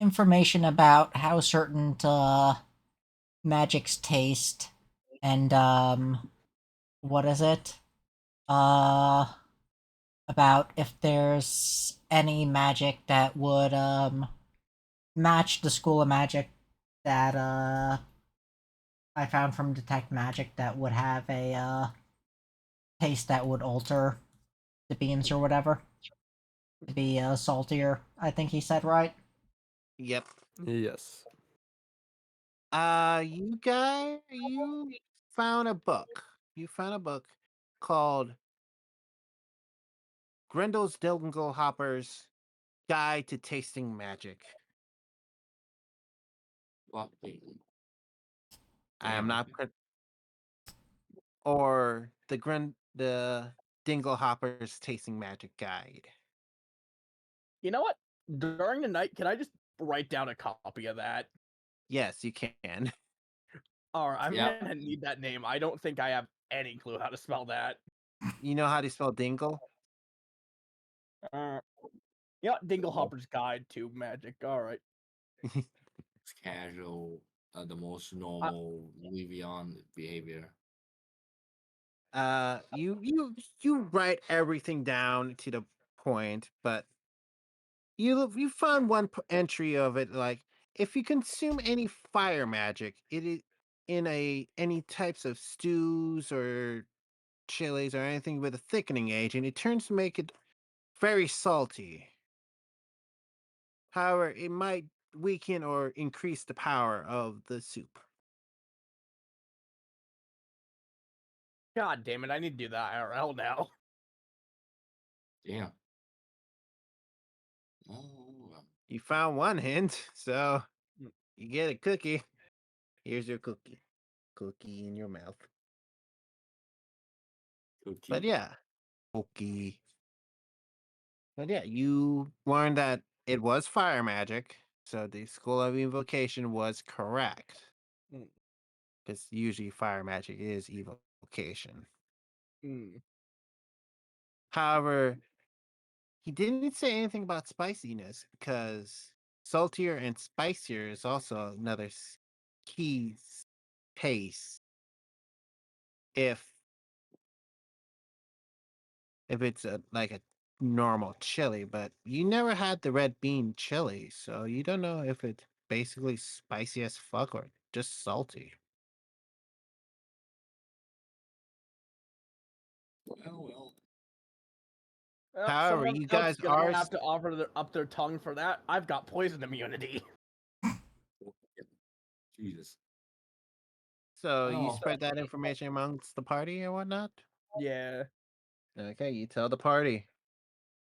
Information about how certain, magics taste, and, what is it? About if there's any magic that would, match the school of magic that, I found from Detect Magic that would have a, taste that would alter the beans or whatever to be saltier. I think he said right. Yep. Yes. You found a book. You found a book called Grendel's Hopper's Guide to Tasting Magic. Well, I am damn. not or the Dingle Hopper's Tasting Magic Guide. You know what? During the night, can I just write down a copy of that? Yes, you can. All right, I'm Yep. gonna need that name. I don't think I have any clue how to spell that. You know how to spell dingle? Uh, yeah, Dinglehopper's Guide to Magic. All right. It's casual, the most normal Levion behavior. You write everything down to the point, but you found one entry of it like if you consume any fire magic, it is in any types of stews or chilies or anything with a thickening agent, it turns to make it very salty. However, it might weaken or increase the power of the soup. God damn it! I need to do that IRL now. Damn. Oh, You found one hint, so Mm. you get a cookie. Here's your cookie. Cookie in your mouth. cookie. But yeah, cookie. But yeah, you learned that it was fire magic, so the School of Evocation was correct. Mm. Because usually fire magic is evocation. Mm. However, he didn't say anything about spiciness because saltier and spicier is also another key taste. If it's like a normal chili, but you never had the red bean chili, so you don't know if it's basically spicy as fuck or just salty. Well. Well, However, someone you else guys is gonna are have to offer up their tongue for that. I've got poison immunity. Jesus. so you Oh. spread that information amongst the party or whatnot. Yeah. Okay, you tell the party.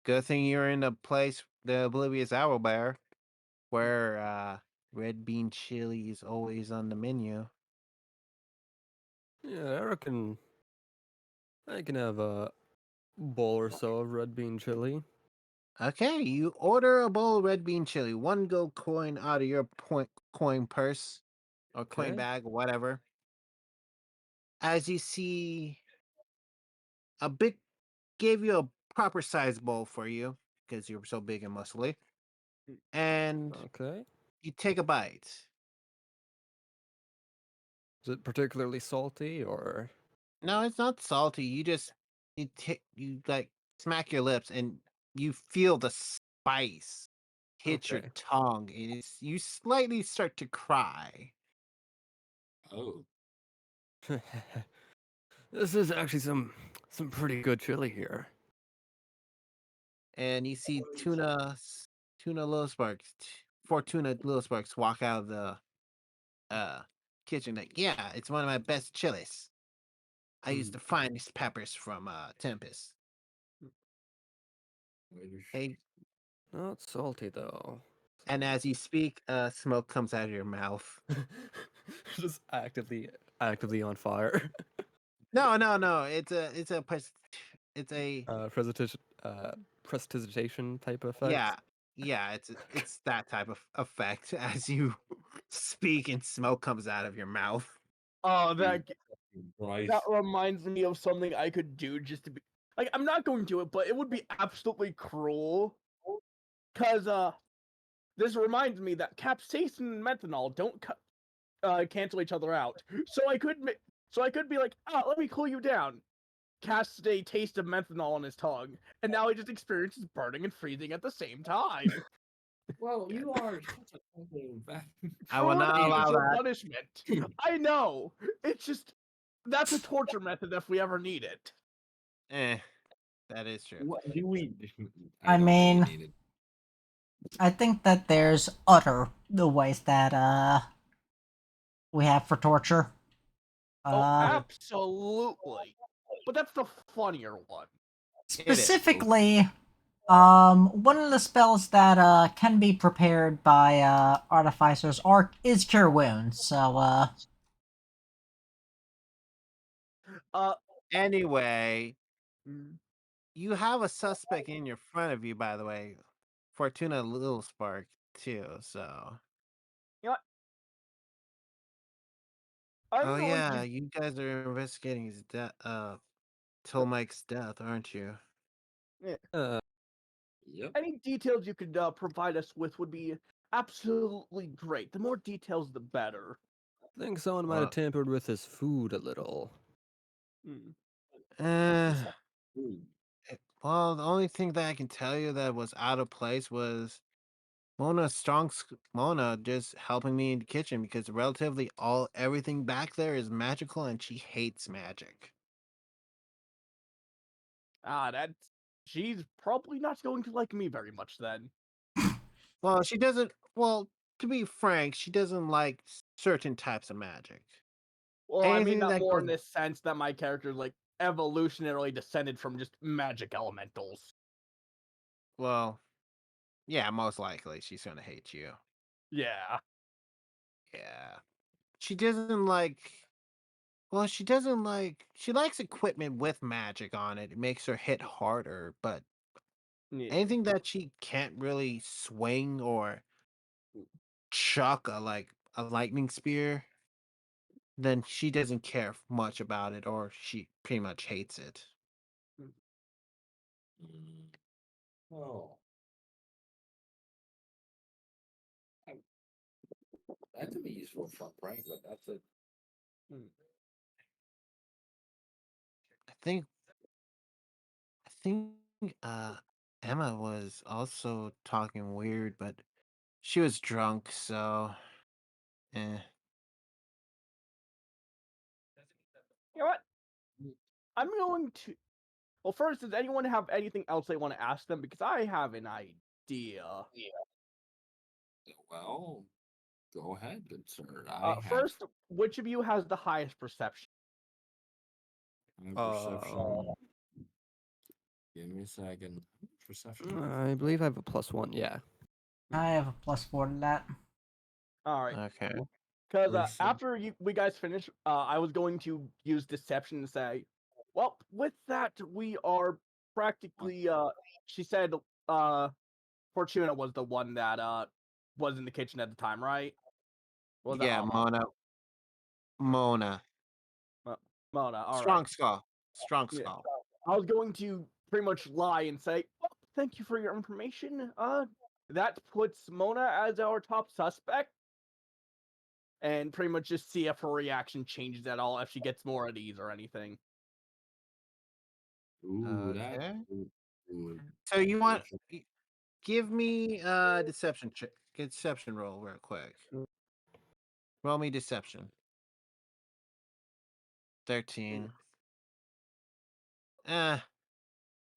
Good thing you're in the place, the Oblivious Owlbear, where red bean chili is always on the menu. Yeah, I reckon I can have a bowl or so of red bean chili. Okay, you order a bowl of red bean chili, one gold coin out of your coin purse or coin Okay. bag, whatever. As you see, a big gave you a proper size bowl for you because you're so big and muscly, and Okay. you take a bite. Is it particularly salty or? No, it's not salty. You like smack your lips and you feel the spice hit your Okay. tongue, and you slightly start to cry. Oh. This is actually some pretty good chili here. And you see tuna little sparks, four tuna little sparks walk out of the uh kitchen. Like, yeah, it's one of my best chilies. I use the finest peppers from Tempest. Hey, Not salty though. and So as you speak, smoke comes out of your mouth. just actively on fire. No. It's a Presentation prestidigitation type yeah, effect. yeah. It's that type of effect as you speak and smoke comes out of your mouth. Oh, Jesus that Christ. reminds me of something I could do just to be like I'm not going to it, but it would be absolutely cruel. Cause this reminds me that capsaicin and methanol don't cancel each other out. So I could be like, let me cool you down. Cast a taste of methanol on his tongue, and now he just experiences burning and freezing at the same time. Well, you are such a fucking I will Cruel and not allow artificial that. punishment. I know. It's just that's a torture method if we ever need it. Eh, that is true. What do we? I don't think we mean, need it. I think that there's other the ways that we have for torture. Oh, Uh, absolutely. But that's the funnier one. It is. specifically, one of the spells that can be prepared by artificers is cure wounds. So Uh, Anyway, mm, you have a suspect in your front of you, by the way. Fortuna Little Spark too. So you know what? I'm Oh going yeah, to you guys are investigating his death. Tolmike's death, aren't you? yeah, Uh, Yep. any details you could provide us with would be absolutely great. The more details, the better. I think someone might Well, have tampered with his food a little. Hmm. uh, Ooh. well, the only thing that I can tell you that was out of place was Mona just helping me in the kitchen because relatively everything back there is magical and she hates magic. That's she's probably not going to like me very much then. Well, she doesn't. Well, to be frank, she doesn't like certain types of magic. Well, I mean Anything that that more in goes. this sense that my character is like evolutionarily descended from just magic elementals. Well, yeah, most likely she's gonna hate you. Yeah. Yeah, she doesn't like. Well, she doesn't like. She likes equipment with magic on it. It makes her hit harder, but Yeah. anything that she can't really swing or chuck a lightning spear, then she doesn't care much about it, or she pretty much hates it. Mm. Oh, I- that could be useful for prank, but that's it. Mm. I think. I think. Uh, Emma was also talking weird, but she was drunk, so. Eh. You know what? I'm going to. Well, first, does anyone have anything else they want to ask them? Because I have an idea. Well, go ahead, good sir. I have First, which of you has the highest perception? my perception. Give me a second. Perception. I believe I have a +1. Yeah. I have a +4 to that. All right. Okay. Because Listen. after we guys finish, I was going to use deception to say, well, with that we are practically. She said, Fortuna was the one that was in the kitchen at the time, right? Was that Yeah, Mama? Mona. Uh, Mona. All right. Strong skull. Strong Yeah. skull. I was going to pretty much lie and say, well, thank you for your information. That puts Mona as our top suspect. And pretty much just see if her reaction changes at all, if she gets more at ease or anything. Ooh, that. Okay. Ooh, So you want perception. give me deception deception roll real quick. Roll me deception. 13. Eh.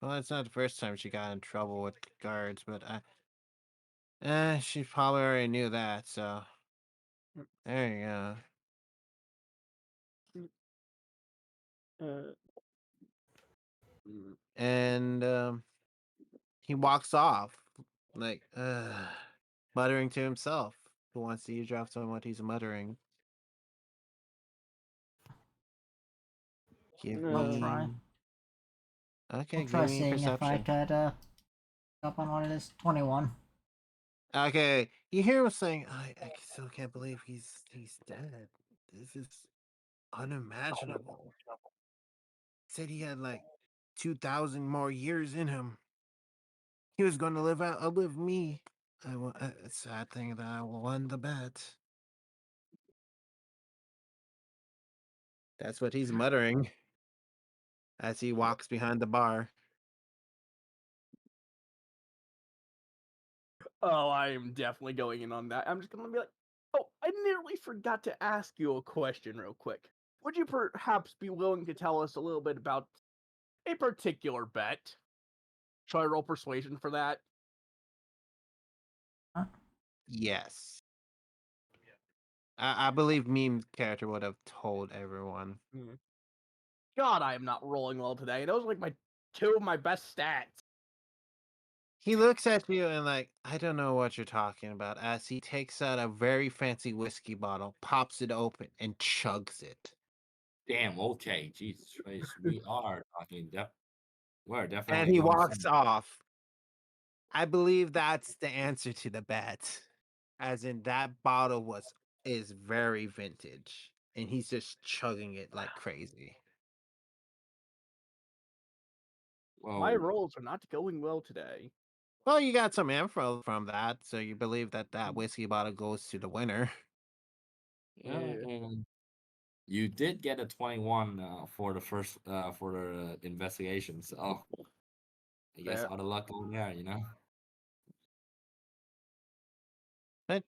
Well, it's not the first time she got in trouble with guards, but she probably already knew that, so there you go. Uh, mm, And he walks off, like muttering to himself. Who wants to eavesdrop on what he's muttering? Give I'll uh, try. me. Okay, I'll give try me seeing if I perception. could up on what it is. 21. Okay, you hear him saying, "I still can't believe he's dead. This is unimaginable." Said he had like 2,000 more years in him. He was going to outlive me. It's a sad thing that I won the bet. That's what he's muttering as he walks behind the bar. oh, I am definitely going in on that. I'm just gonna be like, oh, I nearly forgot to ask you a question real quick. Would you perhaps be willing to tell us a little bit about a particular bet? Shall I roll persuasion for that? Huh? Yes. I believe meme character would have told everyone. God, I am not rolling well today. Those are like my two of my best stats. He looks at you and like, I don't know what you're talking about, as he takes out a very fancy whiskey bottle, pops it open, and chugs it. Damn. Okay. Jesus Christ. We are talking. We're And definitely he going walks some. off. I believe that's the answer to the bet. As in that bottle is very vintage. and he's just chugging it like crazy. My Well, rolls are not going well today. Well, you got some info from that, so you believe that that whiskey bottle goes to the winner. yeah, Yeah. and you did get a 21 for the first for the investigation, so I guess Fair. out of luck on there, you know. But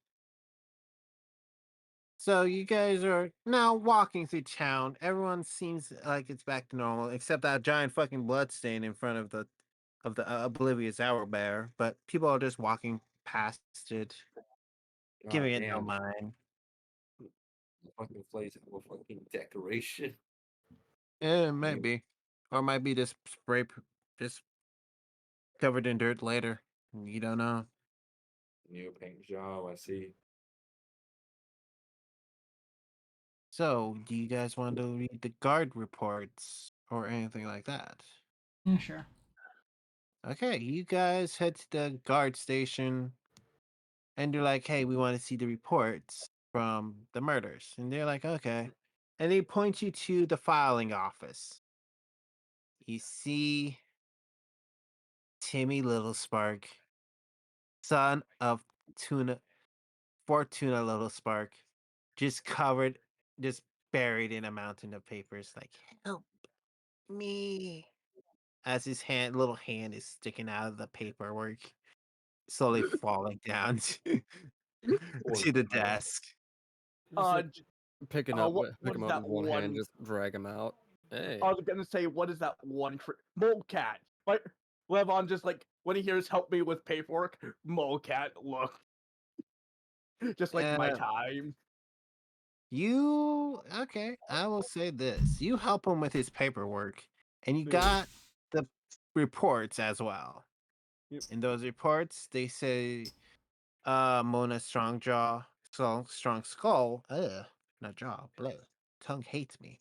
so you guys are now walking through town. Everyone seems like it's back to normal, except that giant fucking blood stain in front of the oblivious owlbear. But people are just walking past it, God giving it no damn, mind. the fucking place have a fucking decoration. Yeah, New, maybe, or it might be just just covered in dirt later. You don't know. new paint job. I see. So, do you guys want to read the guard reports or anything like that? Yeah, sure. Okay, you guys head to the guard station and you're like, hey, we want to see the reports from the murders. And they're like, okay. And they point you to the filing office. You see Timmy Littlespark, son of Tuna Fortuna Littlespark, just covered, just buried in a mountain of papers, like, help me. As his little hand is sticking out of the paperwork, slowly falling down Poor to the guy. desk. Just Uh, like j- picking up, what pick is him up that with one hand, one? just drag him out. Hey, I was gonna say, what is that one? Molecat. Like Levon just like when he hears "help me with paperwork," Molecat. Look, just like my Uh, time. you okay? I will say this: you help him with his paperwork, and you got the reports as well. Yep. In those reports, they say, Mona Strongjaw, Strong Skull, not jaw, blah, tongue hates me,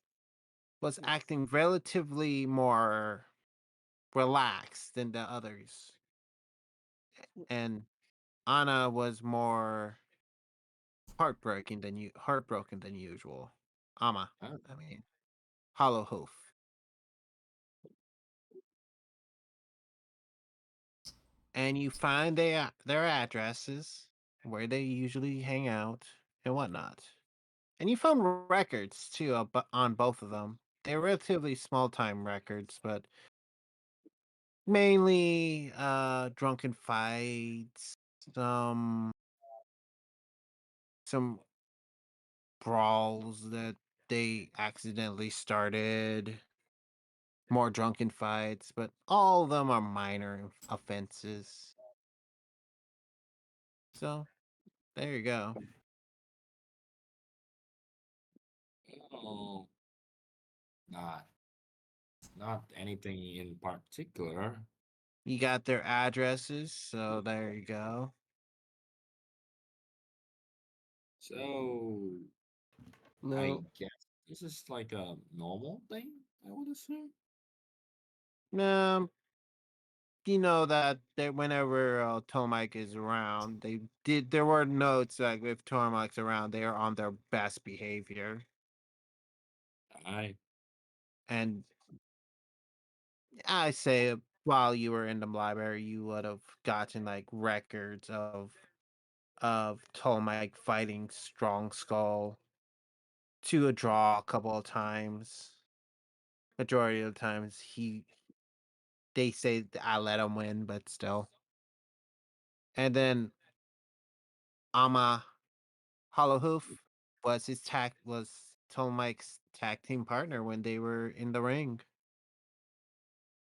was acting relatively more relaxed than the others, and Anna was more heartbroken than usual. Ama, Huh? I mean, Hollow Hoof. And you find their addresses, where they usually hang out, and whatnot. And you found records too on both of them. They're relatively small time records, but mainly drunken fights, some some brawls that they accidentally started, more drunken fights, but all of them are minor offenses. So there you go. Oh, not not anything in particular. You got their addresses, so there you go. So I no, guess this is like a normal thing. I would assume. Um, you know that whenever Tomac is around, there were notes like if Tomac's around, they are on their best behavior, I and I say while you were in the library, you would have gotten like records of Tomac fighting Strong Skull to a draw a couple of times. Majority of the times, they say I let him win, but still. And then Ama Hollowhoof was Tolmike's tag team partner when they were in the ring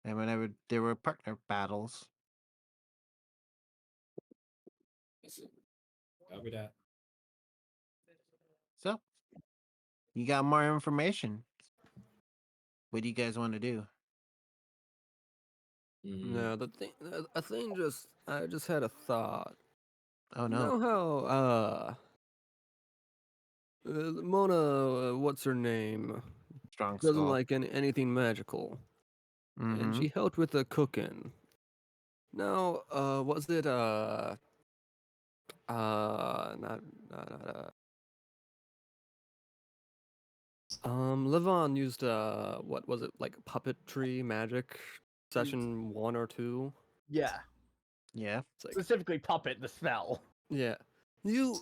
and whenever there were partner battles. guess copy that. So you got more information. What do you guys want to do? Mm, no. A thing I just had a thought. Oh You no, know how Mona, what's her name, Strong doesn't Skull. like anything magical, and Mm-hmm. she helped with the cooking. Now, was it not Levon used what was it, like puppetry magic session 1 or 2? Yeah, Yeah. It's like, specifically puppet the spell. yeah, you.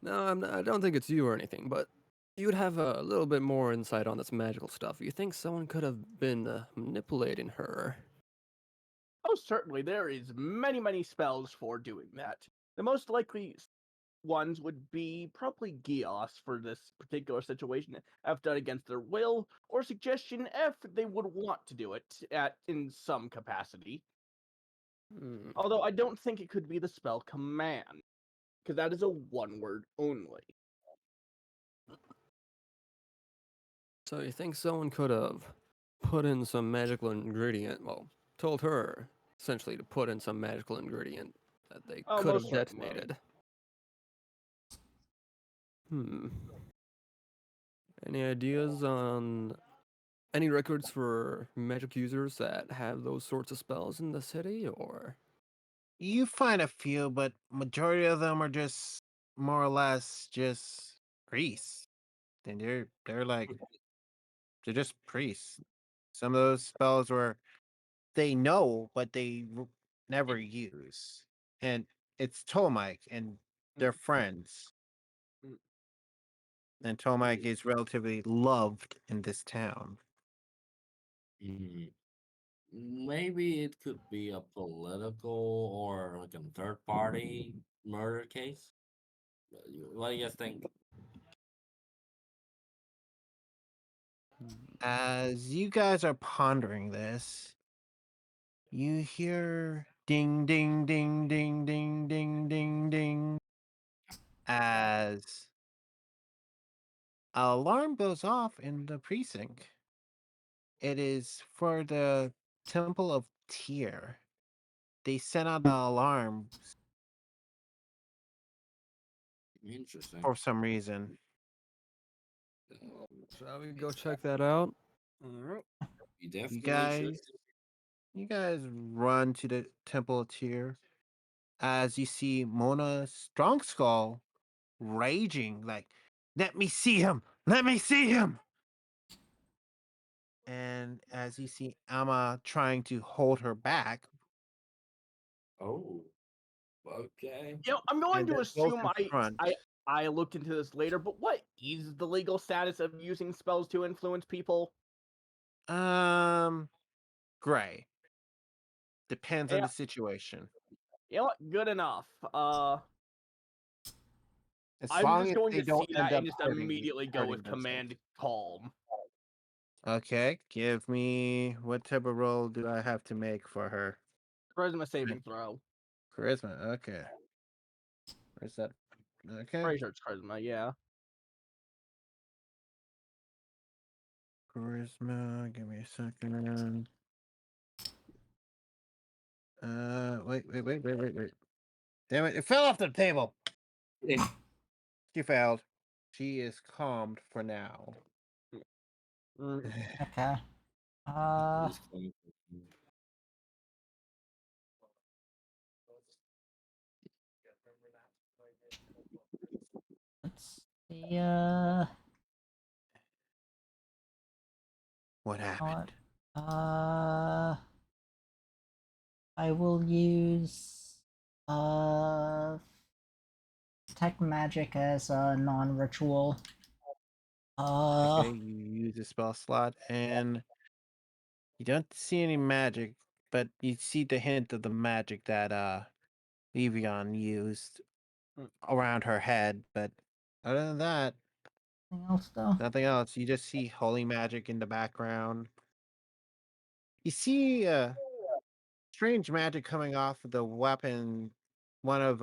No, I don't think it's you or anything, but you'd have a little bit more insight on this magical stuff. You think someone could have been manipulating her? Oh, certainly there is many spells for doing that. The most likely ones would be probably Gios for this particular situation, if done against their will, or suggestion if they would want to do it in some capacity. Hmm. Although I don't think it could be the spell command, because that is a one word only. So you think someone could have put in some magical ingredient? Well, told her essentially to put in some magical ingredient that they Oh, could most have certainly. detonated. Hmm. Any ideas on any records for magic users that have those sorts of spells in the city, or? You find a few, but majority of them are just more or less just priests. And they're like they're just priests. Some of those spells were they know, but they never use. And it's Tolmike and they're friends. Mm. And Tolmike is relatively loved in this town. Hmm. Maybe it could be a political or like a third party murder case. What do you guys think? As you guys are pondering this, you hear ding ding ding ding ding ding ding ding as an alarm goes off in the precinct. It is for the Temple of Tyr. They sent out an alarm Interesting. for some reason. Shall we go check that out? Alright. You You definitely should. guys, you guys run to the Temple of Tyr as you see Mona Strongskull raging like, "Let me see him! Let me see him!" And as you see Amma trying to hold her back, Oh, okay. I'm going and to they're both assume in front. I looked into this later, but what is the legal status of using spells to influence people? Um, Gray. Depends on Yeah, the situation. you know what? Good enough. As I'm long just as going they to see don't end that and up just hurting immediately go with themselves. command calm. Okay, give me what type of roll do I have to make for her? Charisma saving throw. Charisma. Okay. Where's that? Okay. Pretty sure it's charisma, yeah. Charisma. Give me a second. Wait. Damn it! It fell off the table. She failed. She is calmed for now. Mm. Okay. He's coming. Let's see. What What? happened? I will use detect magic as a non-ritual. Okay, you use a spell slot, and you don't see any magic, but you see the hint of the magic that Evian used Mm. around her head. But other than that, Anything else though? nothing else. You just see holy magic in the background. You see strange magic coming off of the weapon, one of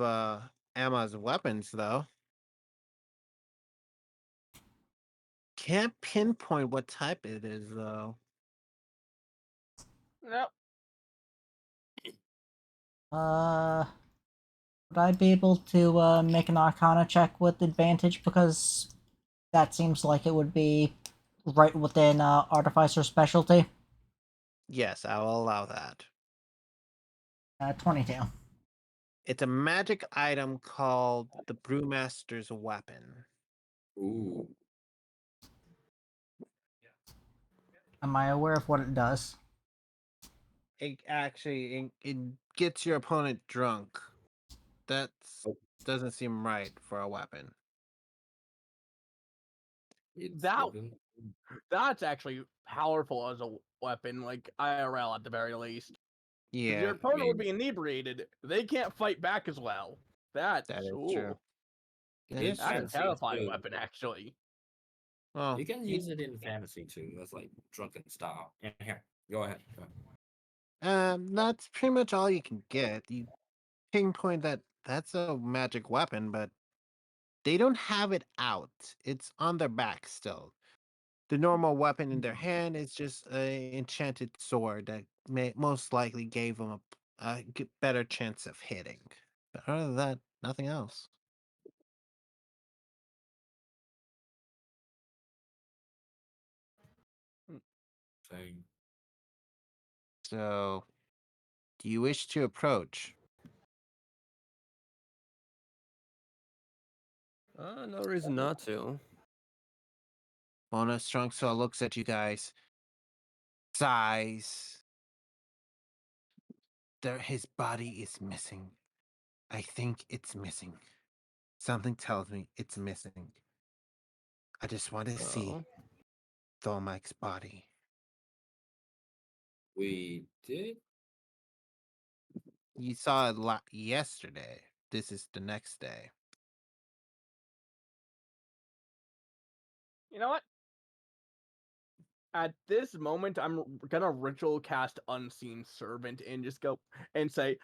Emma's weapons, though. Can't pinpoint what type it is, though. Nope. Would I be able to make an Arcana check with advantage because that seems like it would be right within Artificer specialty? Yes, I will allow that. 22. It's a magic item called the Brewmaster's Weapon. Ooh. Am I aware of what it does? It gets your opponent drunk. That Oh. doesn't seem right for a weapon. It's That given. that's actually powerful as a weapon, like IRL at the very least. Because your Yeah, opponent would mean- be inebriated. They can't fight back as well. That's that is ooh, true. That In is that's a true. fantasy terrifying too. weapon, actually. Well, You can use it in fantasy too. That's like drunken style. Yeah, here, go ahead. Go ahead. that's pretty much all you can get. You pinpoint that that's a magic weapon, but they don't have it out. It's on their back still. The normal weapon in their hand is just a enchanted sword that most likely gave them a better chance of hitting. But other than that, nothing else. Saying, So, do you wish to approach? No reason not to. Mona Strong Soul looks at you guys, sighs. His body is missing. I think it's missing. Something tells me it's missing. I just want to see Oh. Thomac's body. we did. You saw it yesterday. This is the next day. You know what? At this moment, I'm gonna ritual cast Unseen Servant and just go and say,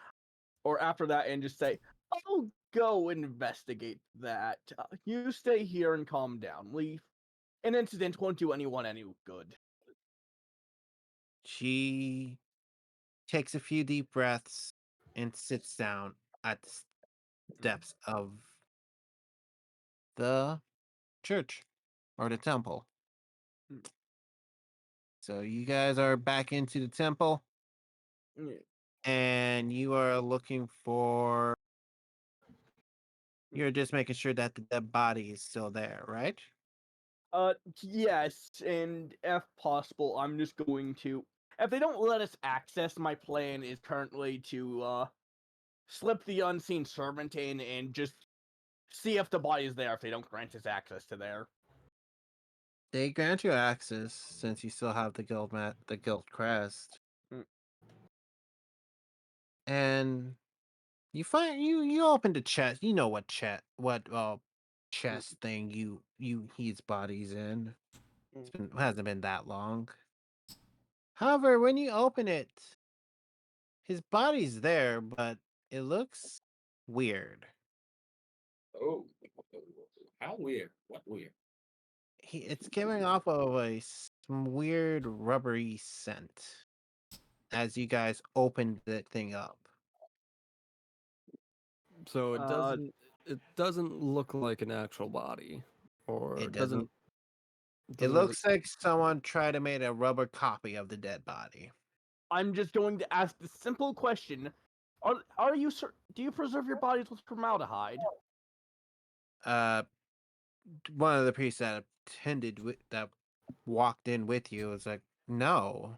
or after that, and just say, "I'll go investigate that. You stay here and calm down. An incident won't do anyone any good." She takes a few deep breaths and sits down at the steps of the church or the temple. Mm. So you guys are back into the temple Yeah. and you are looking for. You're just making sure that the dead body is still there, right? Yes, and if possible, I'm just going to. If they don't let us access, my plan is currently to slip the Unseen Servant in and just see if the body is there. If they don't grant us access to there. They grant you access since you still have the the guild crest, Mm. and you open the chest. You know what chest thing his body's in. Hasn't been that long. However, when you open it, his body's there, but it looks weird. Oh, how weird! What weird? It's giving off of some weird rubbery scent as you guys open the thing up. So it Uh, doesn't look like an actual body, or It it doesn't. It doesn't really. looks like someone tried to make a rubber copy of the dead body. I'm just going to ask the simple question: Are you do you preserve your bodies with formaldehyde? Uh, one of the priests that that walked in with you was like, "No,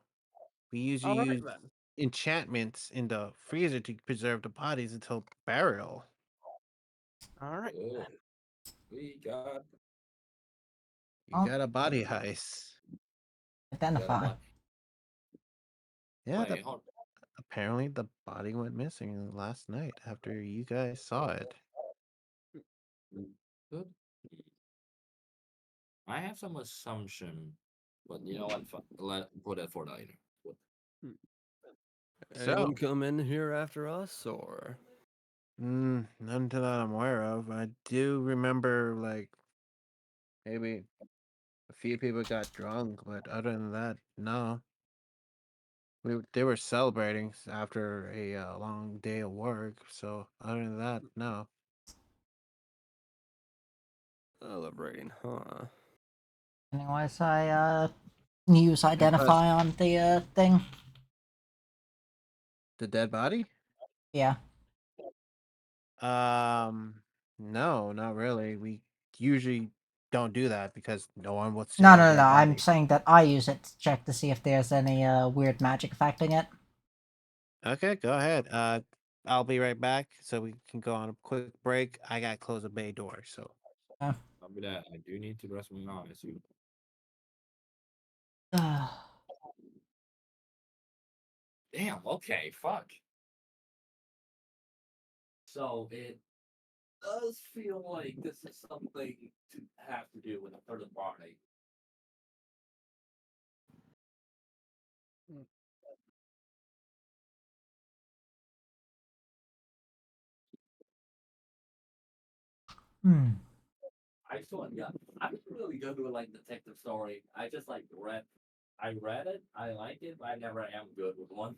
we usually All right use then. enchantments in the freezer to preserve the bodies until burial." All right. Oh, we got You Oh, got a body heist. got a identify. body. Yeah, Wait, hold. apparently the body went missing last night after you guys saw it. Good. I have some assumption, but you know what? Let put it for later. Anyone So, come in here after us, or? none that I'm aware of. I do remember, like, maybe a few people got drunk, but other than that, no. They were celebrating after a long day of work, so other than that, no. Celebrating, huh? Anyways, I use And plus, identify on the thing. the dead body? Yeah. No, not really. We usually don't do that because no one would steal No, a no, no, dead no. I'm body. saying that I use it to check to see if there's any weird magic affecting it. Okay, go ahead. I'll be right back so we can go on a quick break. I gotta close the bay door, so Copy that. I do need to rest my eyes. You. Damn. Okay. Fuck. So it does feel like this is something to have to do with a third party. Hmm. I saw it. Yeah, I'm really good with like detective story. I just like read. I read it. I like it. But I never am good with one.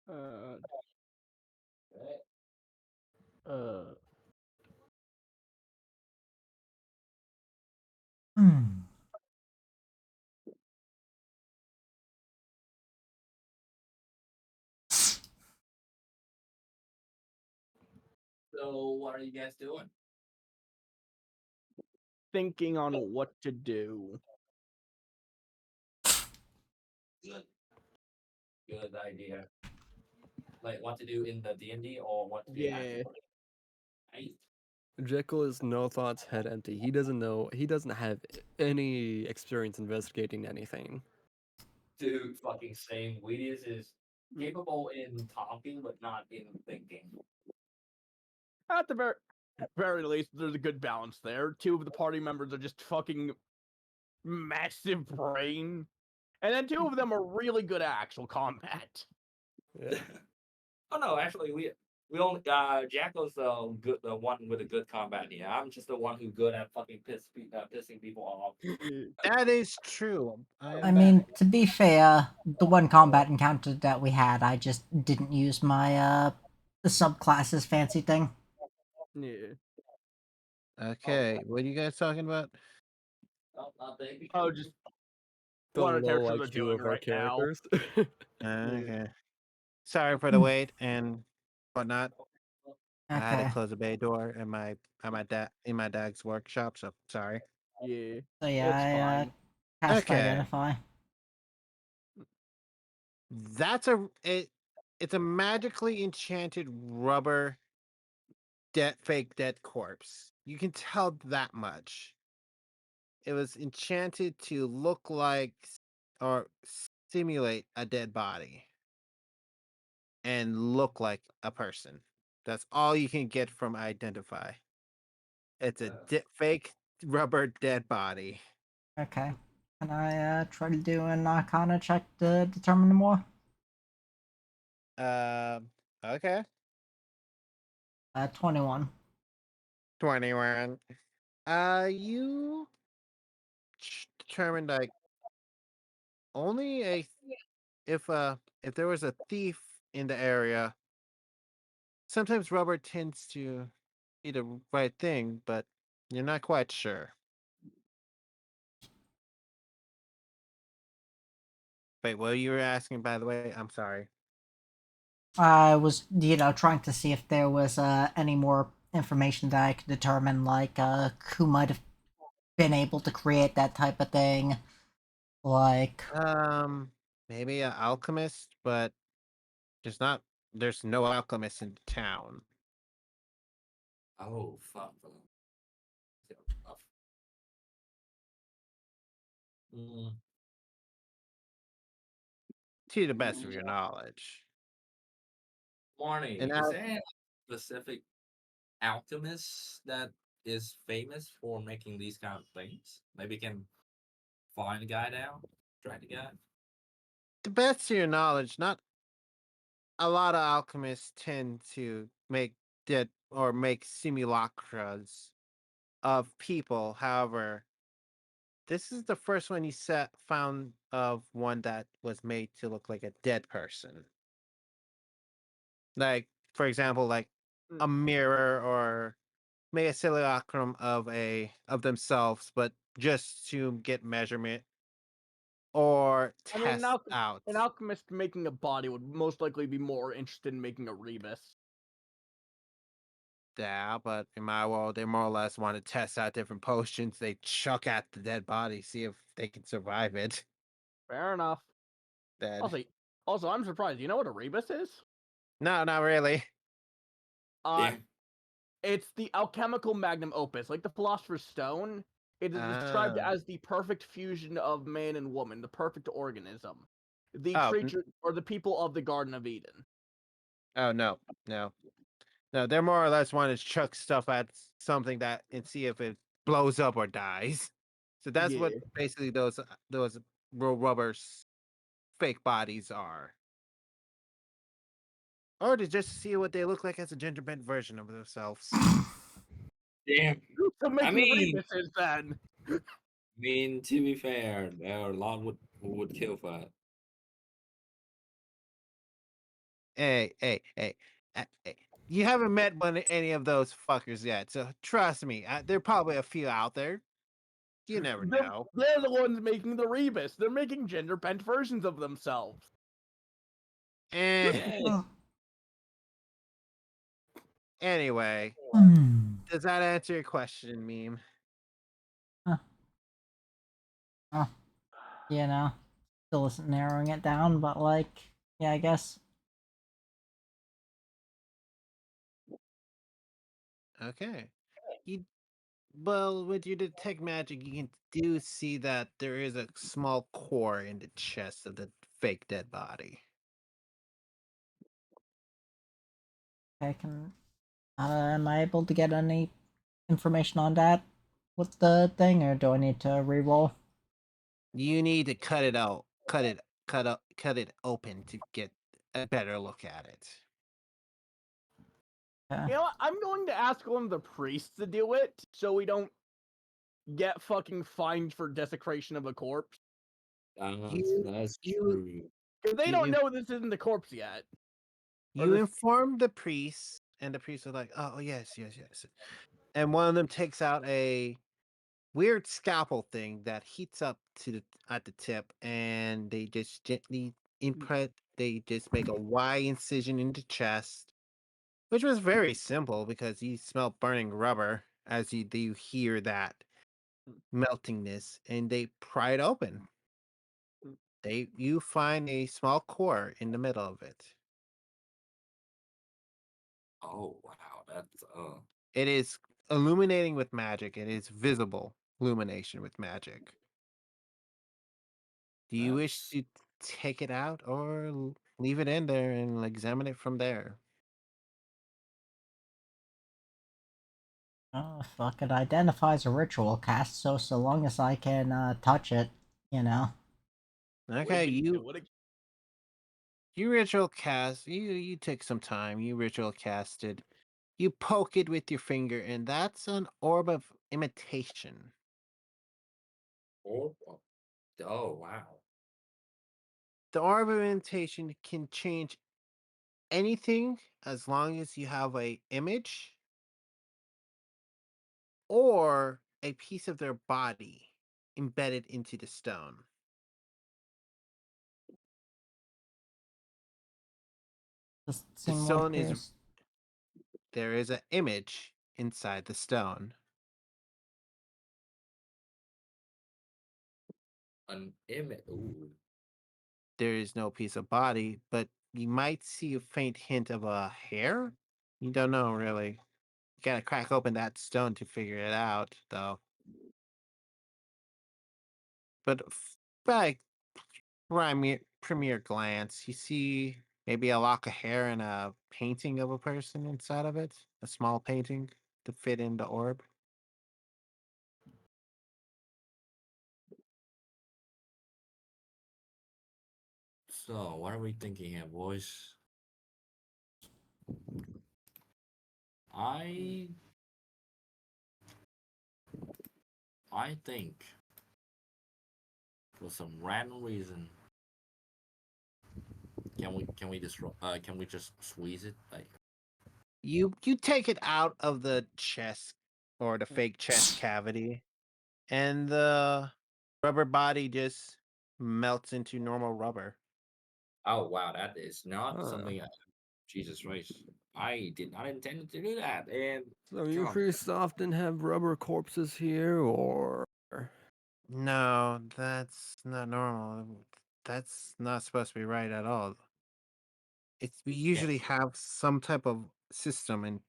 Uh, uh, Hmm. So what are you guys doing? thinking on what to do. Good. Good idea. Like what to do in the D&D or what to do Yeah. afterward. Right? Jekyll is no thoughts head empty. He doesn't know. He doesn't have any experience investigating anything. Dude, fucking same. Weedius is capable in talking but not in thinking. At the very least, there's a good balance there. Two of the party members are just fucking massive brain, and then two of them are really good at actual combat. Yeah. Oh no, actually we only Jacko's the good the one with a good combat here. I'm just the one who good at fucking pissing people off. that is true. I I am mean, back. to be fair, the one combat encounter that we had, I just didn't use my the subclasses fancy thing. Yeah. Okay, what are you guys talking about? Oh, nothing. Oh, just The what our low characters are IQ doing of our right now. characters. Yeah. Okay. Sorry for the wait and whatnot. I had to Okay. close the bay door in my dad's workshop, so sorry. Yeah. So yeah, It's I fine. cast Okay. identify. It's a magically enchanted rubber fake dead corpse. You can tell that much. It was enchanted to look like or simulate a dead body and look like a person. That's all you can get from identify. It's a fake rubber dead body. Okay. Can I try to do an Arcana check to determine more? Okay. 21. 21. You determined like only a if there was a thief in the area, sometimes rubber tends to be the right thing, but you're not quite sure. Wait, what you were asking, by the way? I'm sorry. I was, trying to see if there was any more information that I could determine, like who might have been able to create that type of thing. Like, Maybe an alchemist, but there's not. There's no alchemist in town. Oh fuck. Mm. to the best of your knowledge. Marnie, And is now, there any specific alchemist that is famous for making these kind of things? Maybe you can find a guy down, track the guy. the best of your knowledge, not a lot of alchemists tend to make dead or make simulacras of people. However, this is the first one found of one that was made to look like a dead person. Like, for example, like Mm. a mirror or make a simulacrum of themselves, but just to get measurement or I mean, test out. an alchemist making a body would most likely be more interested in making a rebus. Yeah, but in my world, they more or less want to test out different potions. They chuck at the dead body, see if they can survive it. Fair enough. Dead. Also, I'm surprised. You know what a rebus is? No, not really. Uh, Yeah. it's the alchemical magnum opus, like the Philosopher's Stone. It is described Ah. as the perfect fusion of man and woman, the perfect organism, the Oh, creature or the people of the Garden of Eden. oh no, no, no. They're more or less want to chuck stuff at something that and see if it blows up or dies. So that's what Yeah. basically those rubber fake bodies are. Or to just see what they look like as a gingerbread version of themselves. Damn. So I making mean, rebuses then. to be fair, there are a lot who would kill for that. Hey. Hey. You haven't met any of those fuckers yet, so trust me. There are probably a few out there. You never know. They're the ones making the rebus. They're making gender bent versions of themselves. Eh. Yeah. Anyway, Hmm. does that answer your question, meme? Uh, you know, still isn't narrowing it down, but like, yeah, I guess. Okay. You Well, with your detect magic, you can do see that there is a small core in the chest of the fake dead body. I can. Am I able to get any information on that with the thing, or do I need to re-roll? You need to cut it open to get a better look at it. Yeah. You know what? I'm going to ask one of the priests to do it so we don't get fucking fined for desecration of a corpse. You That's you true. Because they don't you know this isn't the corpse yet. Or you this. inform the priest, and the priest are like, "Oh yes." And one of them takes out a weird scalpel thing that heats up to at the tip, and they just gently input. They just make a Y incision in the chest, which was very simple because you smell burning rubber as you do hear that meltingness, and they pry it open. You find a small core in the middle of it. Oh wow, that's It is illuminating with magic. It is visible illumination with magic. Do you wish that's to take it out or leave it in there and examine it from there? Oh, fuck, it identifies a ritual cast, so long as I can touch it, you know. Okay, We can do it. you ritual cast. You take some time. You ritual casted. You poke it with your finger, and that's an orb of imitation. oh wow. The orb of imitation can change anything as long as you have a image or a piece of their body embedded into the stone. Does it The seem like stone is there's. there is an image inside the stone. An image. Ooh. There is no piece of body, but you might see a faint hint of a hair. You don't know really. You gotta crack open that stone to figure it out, though. But by premier glance, you see maybe a lock of hair and a painting of a person inside of it, a small painting to fit in the orb. So, what are we thinking here, boys? I I think for some random reason, can we just squeeze it? Like, You take it out of the chest or the fake chest cavity, and the rubber body just melts into normal rubber. oh wow, that is not Huh. something. Jesus Christ, I did not intend to do that. And So you God, priests often have rubber corpses here, or No, that's not normal. That's not supposed to be right at all. We yeah, usually have some type of system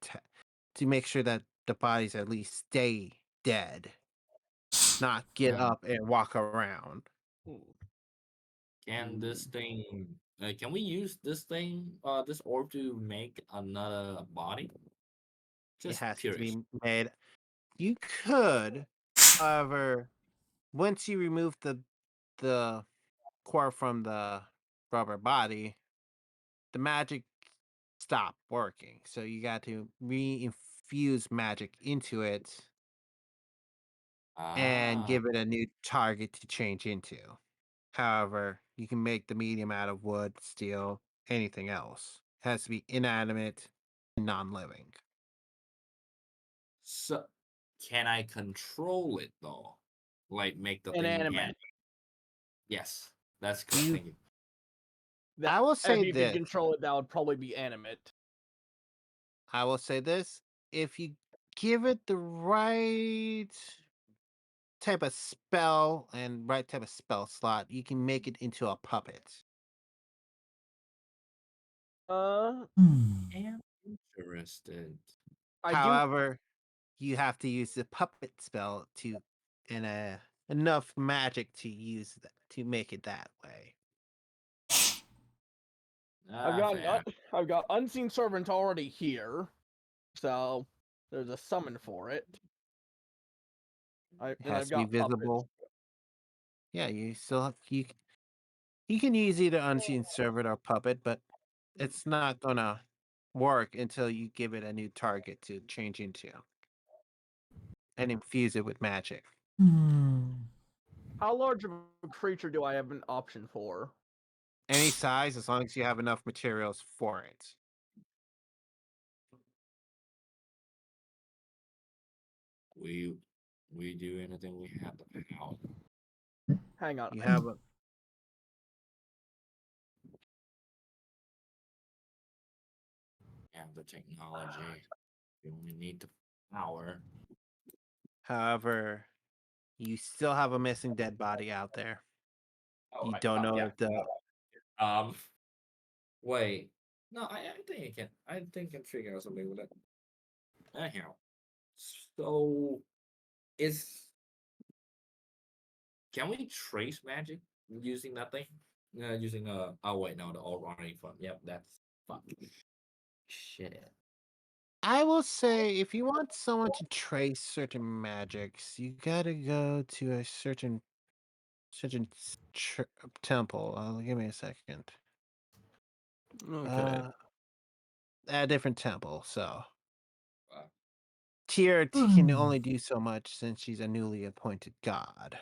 to make sure that the bodies at least stay dead, not get uh, up and walk around. can this thing? Can we use this orb to make another body? It Just has to curious. be made. You could, however, once you remove the core from the rubber body, the magic stop working. So you got to re-infuse magic into it and Ah, give it a new target to change into. However, you can make the medium out of wood, steel, anything else. It has to be inanimate and non-living. so can I control it though? Like make the thing Inanimate. animate? Yes, that's correct. You, Thank you. I will If say you could this. control it, that would probably be animate. I will say this. If you give it the right type of spell and right type of spell slot, you can make it into a puppet. Uh, Hmm. Am interested. I do. However, you have to use the puppet spell to and enough magic to use that to make it that way. I've Ah, got fair. I've got unseen servant already here, so there's a summon for it. It And has I've to be got puppets. visible. Yeah, you still have, you can use either unseen servant or puppet, but it's not gonna work until you give it a new target to change into and infuse it with magic. Hmm. How large of a creature do I have an option for? Any size, as long as you have enough materials for it. We we do anything we have the power. Hang on. You have a Have the technology. We only need the power. However, you still have a missing dead body out there. Oh, You don't know yeah. if the Um. Wait. No, I think I can. I think I can figure out something with it. Anyhow, so is can we trace magic using that thing? Using oh wait, no, the old running fun. Yep, that's fuck. Shit. I will say if you want someone to trace certain magics, you gotta go to a certain temple. Give me a second. okay. Uh, a different temple. So Uh, Can Hmm. only do so much since she's a newly appointed god.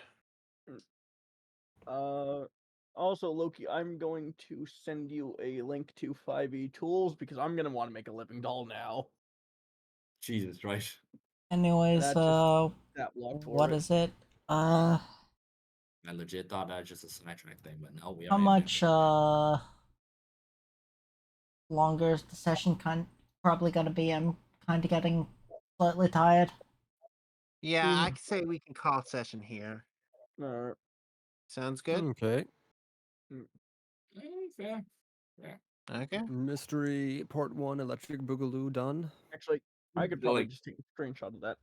Uh, Also, Loki, I'm going to send you a link to 5e tools because I'm gonna want to make a living doll now. Jesus Christ. Anyways, That just that blocked for what it. is it? I legit thought that was just a sidetrack thing, but no, we How are in there. much longer is the session probably gonna be? I'm kind of getting slightly tired. Yeah, I Mm, could say we can call session here. uh, Sounds good. Okay. Fair. Fair. Okay. Mystery Part 1 Electric Boogaloo done. Actually, I could So, probably like, just take a screenshot of that.